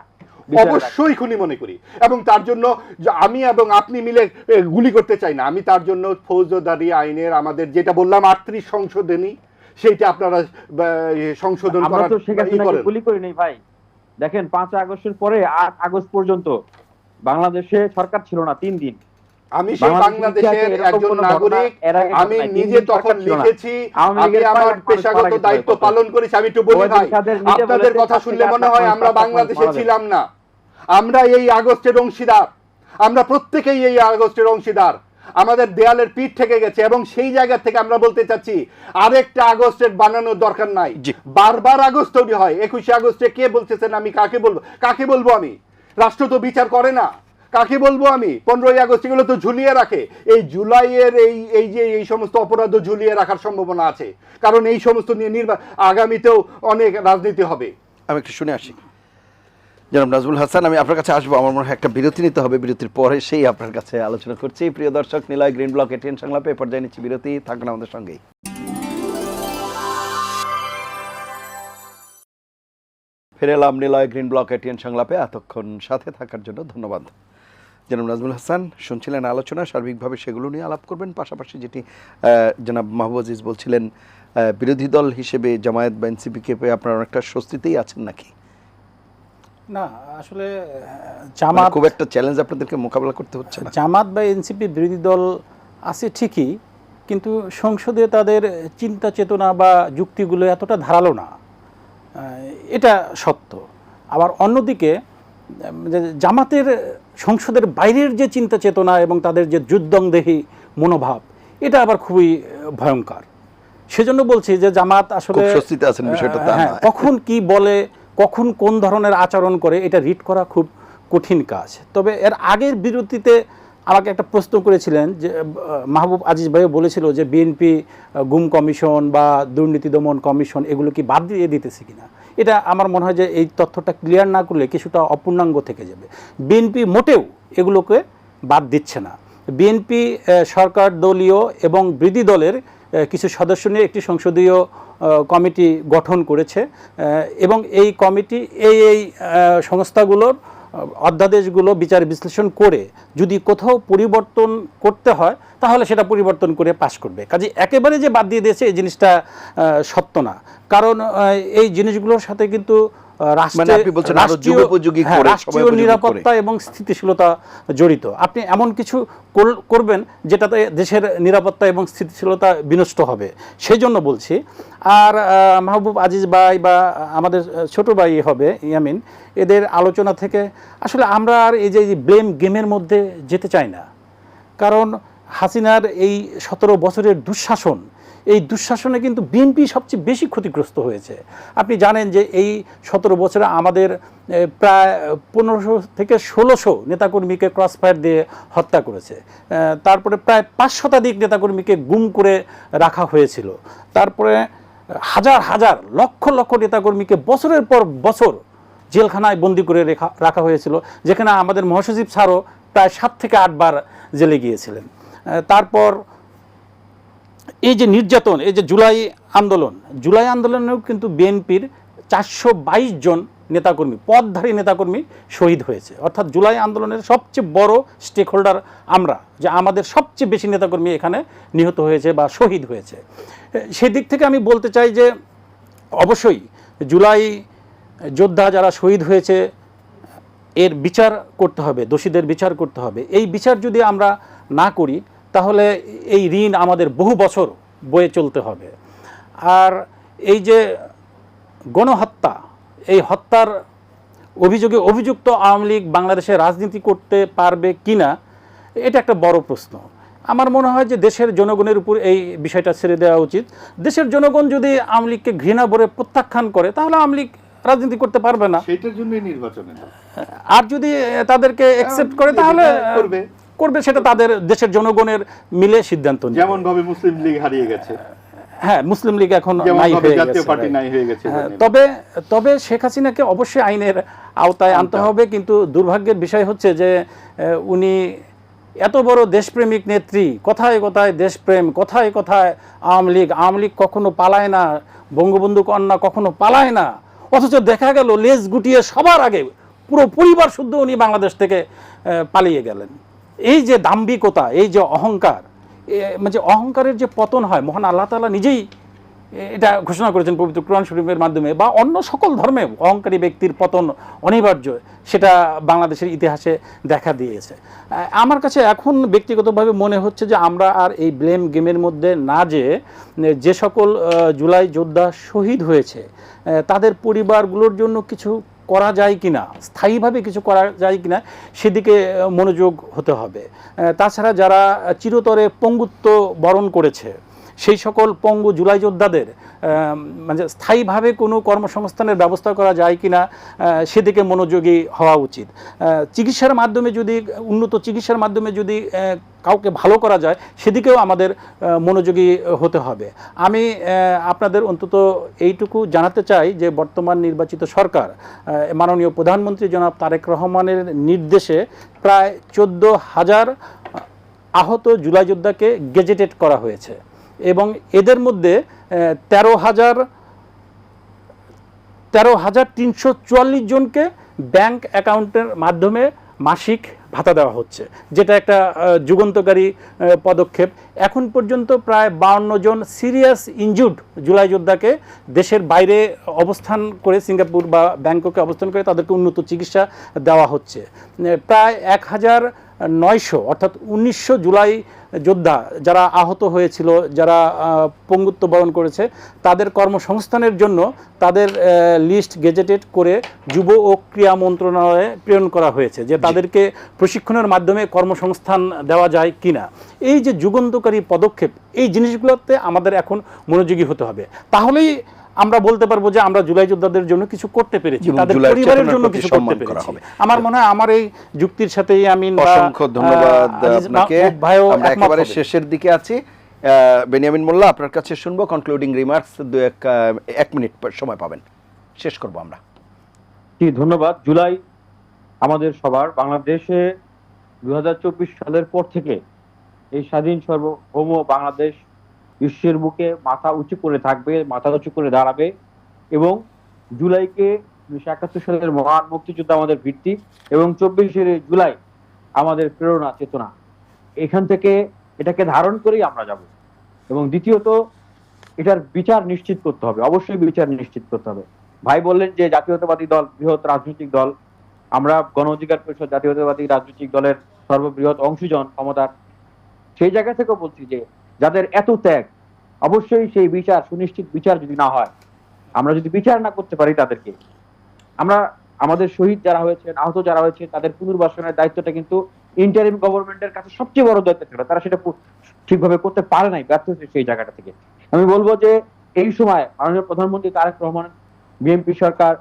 অবশ্যই খুনি মনে করি, এবং তার জন্য আমি এবং আপনি মিলে গুলি করতে চাই না। আমি তার জন্য ফৌজদারি আইনের আমাদের যেটা বললাম 38 সংশোধনী, সেইটা আপনারা সংশোধন আমরা করার তো শেখ হাসিনাকে গুলি করি নাই ভাই। দেখেন 5 আগস্টের পরে 8 আগস্ট পর্যন্ত বাংলাদেশে সরকার ছিল না 3 দিন। আমি সেই বাংলাদেশের একজন নাগরিক, আমি নিজে তখন লিখেছি, আমি আমার পেশাগত দায়িত্ব পালন করেছি। আমি একটু বলি ভাই, আপনাদের কথা শুনলে মনে হয় আমরা বাংলাদেশে ছিলাম না। আমরা এই আগস্টের অংশীদার, আমরা প্রত্যেকেই এই আগস্টের অংশীদার। আমাদের দেয়ালের পিঠ থেকে গেছে, এবং সেই জায়গা থেকে আমরা বলতে চাচ্ছি আরেকটা আগস্টের বানানোর দরকার নাই। বারবার আগস্ট তৈরি হয়। 21শে আগস্টে কে বলতেছেন আমি কাকে বলবো আমি? রাষ্ট্র তো বিচার করে না, কাকে বলবো আমি? 15ই আগস্ট এগুলো তো ঝুলিয়ে রাখে। এই জুলাইয়ের এই সমস্ত অপরাধ ঝুলিয়ে রাখার সম্ভাবনা আছে, কারণ এই সমস্ত নিয়ে আগামীতেও অনেক রাজনীতি হবে। আমি একটু শুনে আসি। জনাব নাজমুল হাসান, আমি আপনার কাছে আসবো, আমার মনে হয় একটা বিরতি নিতে হবে, বিরতির পরে সেই আপনার কাছে আলোচনা করছি। প্রিয় দর্শক, নিলয় গ্রিন ব্লক এটিএন সংলাপে পর্যায়ে নিচ্ছি বিরতি, থাকুন আমাদের সঙ্গেই। ফিরে এলাম নিলয় গ্রিন ব্লক এটিএন সংলাপে। এতক্ষণ সাথে থাকার জন্য ধন্যবাদ। জনাব নাজমুল হাসান শুনছিলেন আলোচনা, সার্বিকভাবে সেগুলো নিয়ে আলাপ করবেন। পাশাপাশি যেটি জনাব মাহবুব আজিজ বলছিলেন, বিরোধী দল হিসেবে জামায়াত বা এনসিপিকে পেয়ে আপনারা অনেকটা স্বস্তিতেই আছেন নাকি? না, আসলে জামাত খুব একটা চ্যালেঞ্জ আপনাদেরকে মোকাবেলা করতে হচ্ছে না? জামাত বা এনসিপি বিরোধী দল আছে ঠিকই, কিন্তু সংসদে তাদের চিন্তা চেতনা বা যুক্তিগুলো এতটা ধারালো না, এটা সত্য। আবার অন্যদিকে জামাতের সংসদের বাইরের যে চিন্তা চেতনা এবং তাদের যে যুদ্ধংদেহী মনোভাব, এটা আবার খুবই ভয়ঙ্কর। সেজন্য বলছি যে জামাত আসলে স্বস্তিতে আছেন বিষয়টা, কখন কি বলে, কখন কোন ধরনের আচরণ করে, এটা রিড করা খুব কঠিন কাজ। তবে এর আগের বিরতিতে আমাকে একটা প্রশ্ন করেছিলেন যে মাহবুব আজিজ ভাইও বলেছিল যে বিএনপি গুম কমিশন বা দুর্নীতি দমন কমিশন এগুলো কি বাদ দিয়ে দিতেছে কিনা। এটা আমার মনে হয় যে এই তথ্যটা ক্লিয়ার না করলে কিছুটা অপূর্ণাঙ্গ থেকে যাবে। বিএনপি মোটেও এগুলোকে বাদ দিচ্ছে না। বিএনপি সরকার দলীয় এবং বিরোধী দলের কিছু সদস্য নিয়ে একটি সংসদীয় কমিটি গঠন করেছে, এবং এই কমিটি এই সংস্থাগুলোর অধ্যাদেশগুলো বিচার বিশ্লেষণ করে যদি কোথাও পরিবর্তন করতে হয় তাহলে সেটা পরিবর্তন করে পাশ করবে। কাজে একেবারে যে বাদ দিয়ে দিয়েছে এই জিনিসটা সত্য না, কারণ এই জিনিসগুলোর সাথে কিন্তু রাষ্ট্রীয় নিরাপত্তা এবং স্থিতিশীলতা জড়িত। আপনি এমন কিছু করবেন যেটাতে দেশের নিরাপত্তা এবং স্থিতিশীলতা বিনষ্ট হবে, সেই জন্য বলছি। আর মাহবুব আজিজ ভাই বা আমাদের ছোট ভাই হবে ইয়ামিন, এদের আলোচনা থেকে আসলে আমরা আর এই যে ব্লেম গেমের মধ্যে যেতে চাই না। কারণ হাসিনার এই 17 বছরের দুঃশাসন, এই দুঃশাসনে কিন্তু বিএনপি সবচেয়ে বেশি ক্ষতিগ্রস্ত হয়েছে। আপনি জানেন যে এই 17 বছরে আমাদের প্রায় 1500 থেকে 1600 নেতাকর্মীকে ক্রসফায়ার দিয়ে হত্যা করেছে। তারপরে প্রায় 5 শতাধিক নেতাকর্মীকে গুম করে রাখা হয়েছিল। তারপরে হাজার হাজার লক্ষ লক্ষ নেতাকর্মীকে বছরের পর বছর জেলখানায় বন্দি করে রাখা হয়েছিল, যেখানে আমাদের মহাসচিব স্যারও প্রায় 7 থেকে 8 বার জেলে গিয়েছিলেন। তারপর এই যে নির্যাতন, এই যে জুলাই আন্দোলনেও কিন্তু বিএনপির 422 জন নেতাকর্মী, পদধারী নেতাকর্মী শহীদ হয়েছে। অর্থাৎ জুলাই আন্দোলনের সবচেয়ে বড় স্টেক হোল্ডার আমরা, যে আমাদের সবচেয়ে বেশি নেতাকর্মী এখানে নিহত হয়েছে বা শহীদ হয়েছে। সেদিক থেকে আমি বলতে চাই যে অবশ্যই জুলাই যোদ্ধা যারা শহীদ হয়েছে এর বিচার করতে হবে, দোষীদের বিচার করতে হবে। এই বিচার যদি আমরা না করি তাহলে এই ঋণ আমাদের বহু বছর বয়ে চলতে হবে। আর এই যে গণহত্যা, এই হত্যার অভিযোগে অভিযুক্ত আওয়ামী লীগ বাংলাদেশে রাজনীতি করতে পারবে কিনা, এটা একটা বড় প্রশ্ন। আমার মনে হয় যে দেশের জনগণের উপর এই বিষয়টা ছেড়ে দেওয়া উচিত। দেশের জনগণ যদি আওয়ামী লীগকে ঘৃণা ভরে প্রত্যাখ্যান করে তাহলে আওয়ামী লীগ রাজনীতি করতে পারবে না। সেটার জন্যই নির্বাচনে, আর যদি তাদেরকে অ্যাকসেপ্ট করে তাহলে করবে, সেটা তাদের দেশের জনগণের মিলে সিদ্ধান্ত নেবে। যেমন ভাবে মুসলিম লীগ হারিয়ে গেছে। হ্যাঁ, মুসলিম লীগ এখন যেমন নাই ভাবে হয়ে জাতীয় গেছে, পার্টি right. নাই হয়ে গেছে। হ্যাঁ, তবে শেখ হাসিনাকে অবশ্যই আইনের আওতায় আনতে হবে, কিন্তু দুর্ভাগ্যের বিষয় হচ্ছে যে উনি এত বড় দেশপ্রেমিক নেত্রী, কথায় কথায় দেশপ্রেম, কথায় কথায় আওয়ামী লীগ কখনো পালায় না, বঙ্গবন্ধু কন্যা কখনো পালায় না, অথচ দেখা গেল লেজ গুটিয়ে সবার আগে পুরো পরিবার শুদ্ধ উনি বাংলাদেশ থেকে পালিয়ে গেলেন। এই যে দাম্ভিকতা, এই যে অহংকার, মানে অহংকারের যে পতন হয়, মহান আল্লাহ তাআলা নিজেই এটা ঘোষণা করেছেন পবিত্র কোরআন শরীফের মাধ্যমে, বা অন্য সকল ধর্মে অহংকারী ব্যক্তির পতন অনিবার্য, সেটা বাংলাদেশের ইতিহাসে দেখা দিয়েছে। আমার কাছে এখন ব্যক্তিগতভাবে মনে হচ্ছে যে আমরা আর এই ব্লেম গেমের মধ্যে না, যে সকল জুলাই যোদ্ধা শহীদ হয়েছে তাদের পরিবারগুলোর জন্য কিছু করা যায় কিনা, স্থায়ীভাবে কিছু করা যায় কিনা, সেদিকে মনোযোগ হতে হবে। তাছাড়া যারা চিরতরে পঙ্গুত্ব বরণ করেছে, সেই সকল পঙ্গু জুলাই যোদ্ধাদের মানে স্থায়ীভাবে কোনো কর্মসংস্থানের ব্যবস্থা করা যায় কিনা, সেদিকে মনোযোগী হওয়া উচিত। চিকিৎসার মাধ্যমে যদি, উন্নত চিকিৎসার মাধ্যমে যদি কাউকে ভালো করা যায়, সেদিকেও আমাদের মনোযোগী হতে হবে। আমি আপনাদের অন্তত এইটুকু জানাতে চাই যে বর্তমান নির্বাচিত সরকার, মাননীয় প্রধানমন্ত্রী জনাব তারেক রহমানের নির্দেশে প্রায় 14,000 আহত জুলাই যোদ্ধাকে গেজেটেড করা হয়েছে, এবং এদের মধ্যে 13,344 জনকে ব্যাংক অ্যাকাউন্টের মাধ্যমে মাসিক ভাতা দেওয়া হচ্ছে, যেটা একটা যুগান্তকারী পদক্ষেপ। এখন পর্যন্ত প্রায় 52 জন সিরিয়াস ইনজুর্ড জুলাই যোদ্ধাকে দেশের বাইরে অবস্থান করে, সিঙ্গাপুর বা ব্যাংককে অবস্থান করে তাদেরকে উন্নত চিকিৎসা দেওয়া হচ্ছে। প্রায় 1,900 অর্থাৎ 1900 জুলাই যোদ্ধা যারা আহত হয়েছিল, যারা পঙ্গুত্ব বরণ করেছে, তাদের কর্মসংস্থানের জন্য তাদের লিস্ট গেজেটেড করে যুব ও ক্রীড়া মন্ত্রণালয়ে প্রেরণ করা হয়েছে, যে তাদেরকে প্রশিক্ষণের মাধ্যমে কর্মসংস্থান দেওয়া যায় কিনা। এই যে যুগান্তকারী পদক্ষেপ, এই জিনিসগুলোতে আমাদের এখন মনোযোগী হতে হবে, তাহলেই আমরা বলতে পারবো যে আমরা জুলাই যোদ্ধাদের জন্য কিছু করতে পেরেছি, তাদের পরিবারের জন্য কিছু করতে পেরেছি। আমার মনে হয় আমার এই যুক্তির সাথেই আমি অসংখ্য ধন্যবাদ আপনাকে। আমরা একেবারে শেষের দিকে আছি। বেনিয়ামিন মোল্লা, আপনার কাছে শুনবো কনক্লুডিং রিমার্কস, এক মিনিট সময় পাবেন, শেষ করব আমরা। জি, ধন্যবাদ। জুলাই আমাদের সবার, বাংলাদেশে 2024 সালের পর থেকে এই স্বাধীন সার্বভৌম বাংলাদেশ বিশ্বের বুকে মাথা উঁচু করে থাকবে, মাথা উঁচু করে দাঁড়াবে, এবং জুলাইকে 1971 সালের মহান মুক্তিযুদ্ধ আমাদের ভিত্তি, এবং 24শে জুলাই আমাদের প্রেরণা চেতনা। এখান থেকে এটাকে ধারণ করেই আমরা যাব। এবং দ্বিতীয়ত, এটার বিচার নিশ্চিত করতে হবে, অবশ্যই বিচার নিশ্চিত করতে হবে। ভাই বললেন যে জাতীয়তাবাদী দল বৃহৎ রাজনৈতিক দল, আমরা গণ অধিকার পরিষদ জাতীয়তাবাদী রাজনৈতিক দলের সর্ববৃহৎ অংশীজন ক্ষমতার, সেই জায়গা থেকেও বলছি যে যাদের এত ত্যাগ, অবশ্যই সেই বিচার, সুনিশ্চিত বিচার যদি না হয়, আমরা যদি বিচার না করতে পারি তাদেরকে, আমরা আমাদের শহীদ যারা হয়েছেন, আহত যারা হয়েছে, তাদের পুনর্বাসনের দায়িত্বটা কিন্তু ইন্টারিম গভর্নমেন্টের কাছে সবচেয়ে বড় দায়িত্ব ছিল, তারা সেটা ঠিকভাবে করতে পারে নাই, ব্যর্থ হয়েছে সেই জায়গাটা থেকে। আমি বলবো যে এই সময় মাননীয় প্রধানমন্ত্রী তারেক রহমান, বিএনপি সরকার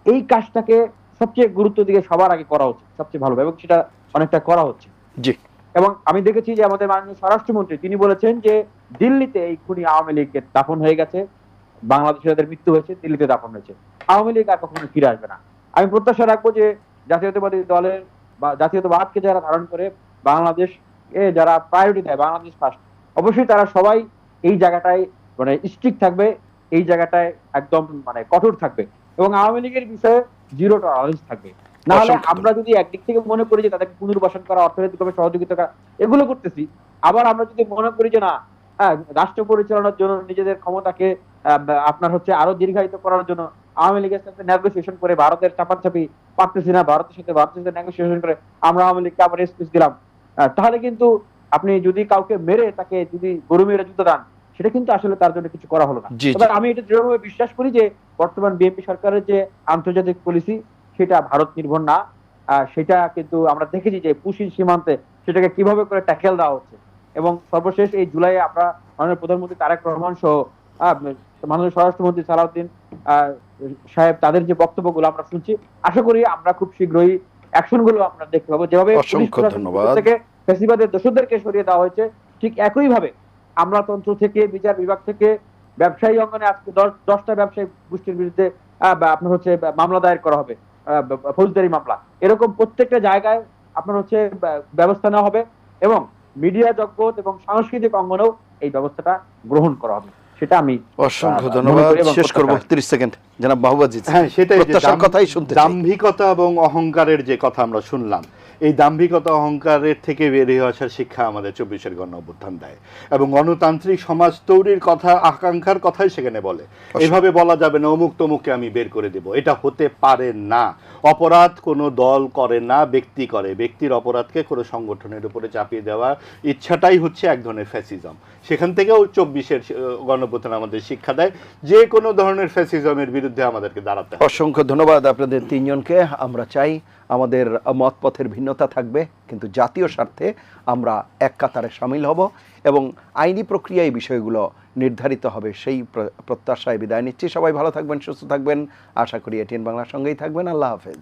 এই কাজটাকে সবচেয়ে গুরুত্ব দিয়ে সবার আগে করা উচিত, সবচেয়ে ভালো, এবং সেটা অনেকটা করা হচ্ছে। জি। এবং আমি দেখেছি যে আমাদের মাননীয় স্বরাষ্ট্রমন্ত্রী তিনি বলেছেন যে দিল্লিতে এই খুনি আওয়ামী লীগের দাফন হয়ে গেছে, বাংলাদেশে যাদের মৃত্যু হয়েছে দিল্লিতে দাফন হয়েছে, আওয়ামী লীগ আর কখনো ফিরে আসবে না। আমি প্রত্যাশা রাখবো যে জাতীয়তাবাদী দলের বা জাতীয়তাবাদকে যারা ধারণ করে, বাংলাদেশ যারা প্রায়োরিটি দেয়, বাংলাদেশ ফার্স্ট, অবশ্যই তারা সবাই এই জায়গাটায় মানে স্ট্রিক্ট থাকবে, এই জায়গাটায় একদম মানে কঠোর থাকবে, এবং আওয়ামী লীগের বিষয়ে জিরো টলারেন্স থাকবে। না হলে আমরা যদি একদিক থেকে মনে করি যে তাদেরকে পুনর্বাসন করা, অর্থনৈতিকভাবে সহযোগিতা করা, এগুলো করতেছি, আবার আমরা যদি মনে করি যে না, রাষ্ট্র পরিচালনার জন্য নিজেদের ক্ষমতাকে আপনার হচ্ছে আরো দীর্ঘায়িত করার জন্য আওয়ামী লীগের সাথে নেগোসিয়েশন করে, ভারতের চাপাচাপি পারতেছি না, ভারতের সাথে নেগোসিয়েশন করে আমরা আওয়ামী লীগকে আবার স্পেস দিলাম, তাহলে কিন্তু আপনি যদি কাউকে মেরে, তাকে যদি গরু মেরে যুদ্ধ দান, সেটা কিন্তু আসলে তার জন্য কিছু করা হলো না। তবে আমি এটা দৃঢ়ভাবে বিশ্বাস করি যে বর্তমান বিএনপি সরকারের যে আন্তর্জাতিক পলিসি, সেটা ভারত নির্ভর না, সেটা কিন্তু আমরা দেখেছি যে পুশির সীমান্তে সেটাকে কিভাবে করে ট্যাকেল দেওয়া হচ্ছে। এবং সর্বশেষ এই জুলাইয়ে আমরা মাননীয় প্রধানমন্ত্রী তারেক রহমান সহ মাননীয় স্বরাষ্ট্রমন্ত্রী সালাউদ্দিন সাহেব, তাদের যে বক্তব্যগুলো আমরা শুনছি, আশা করি আমরা খুব শীঘ্রই অ্যাকশন গুলো আমরা দেখতে পাবো। যেভাবে থেকে ফ্যাসিবাদের দোষীদেরকে সরিয়ে দেওয়া হয়েছে, ঠিক একই ভাবে আমলাতন্ত্র থেকে, বিচার বিভাগ থেকে, ব্যবসায়ী অঙ্গনে আজকে 10টা ব্যবসায়ী গোষ্ঠীর বিরুদ্ধে আপনার হচ্ছে মামলা দায়ের করা হবে, ফৌজদারি মামলা। এরকম প্রত্যেকটা জায়গায় আপনার হচ্ছে ব্যবস্থা নেওয়া হবে এবং মিডিয়া জগৎ এবং সাংস্কৃতিক অঙ্গনেও এই ব্যবস্থাটা গ্রহণ করা হবে। সেটা আমি অসংখ্য ধন্যবাদ। শেষ করব 30 সেকেন্ড জনাব মাহবুবাজিৎ। হ্যাঁ, সেটাই যে প্রত্যাশার কথাই শুনতে চাই। দাম্ভিকতা এবং অহংকারের যে কথা আমরা শুনলাম, এই দাম্ভিকতা অহংকারের থেকে বেরিয়ে আসার শিক্ষা আমাদের 24-এর গণ অভ্যুত্থান দেয় এবং গণতান্ত্রিক সমাজ তৈরির কথা, আকাঙ্ক্ষার কথাই সেখানে বলে। এভাবে বলা যাবে না অমুক তমুককে আমি বের করে দেব, এটা হতে পারে না। অপরাধ কোনো দল করে না, ব্যক্তি করে। ব্যক্তির অপরাধকে কোনো সংগঠনের উপরে চাপিয়ে দেওয়া ইচ্ছাটাই হচ্ছে এক ধরনের ফ্যাসিজম। সেখান থেকেও 24-এর গণ অভ্যুত্থান আমাদের শিক্ষা দেয় যে কোনো ধরনের ফ্যাসিজমের বিরুদ্ধে আমাদেরকে দাঁড়াতে হবে। অসংখ্য ধন্যবাদ আপনাদের তিনজনকে। আমরা চাই আমাদের মত পথের ভিন্নতা থাকবে, কিন্তু জাতীয় স্বার্থে আমরা এক কাতারে সামিল হব এবং আইনি প্রক্রিয়ায় বিষয়গুলো নির্ধারিত হবে, সেই প্রত্যাশায় বিদায় নিচ্ছি। সবাই ভালো থাকবেন, সুস্থ থাকবেন। আশা করি এটিএন বাংলার সঙ্গেই থাকবেন। আল্লাহ হাফেজ।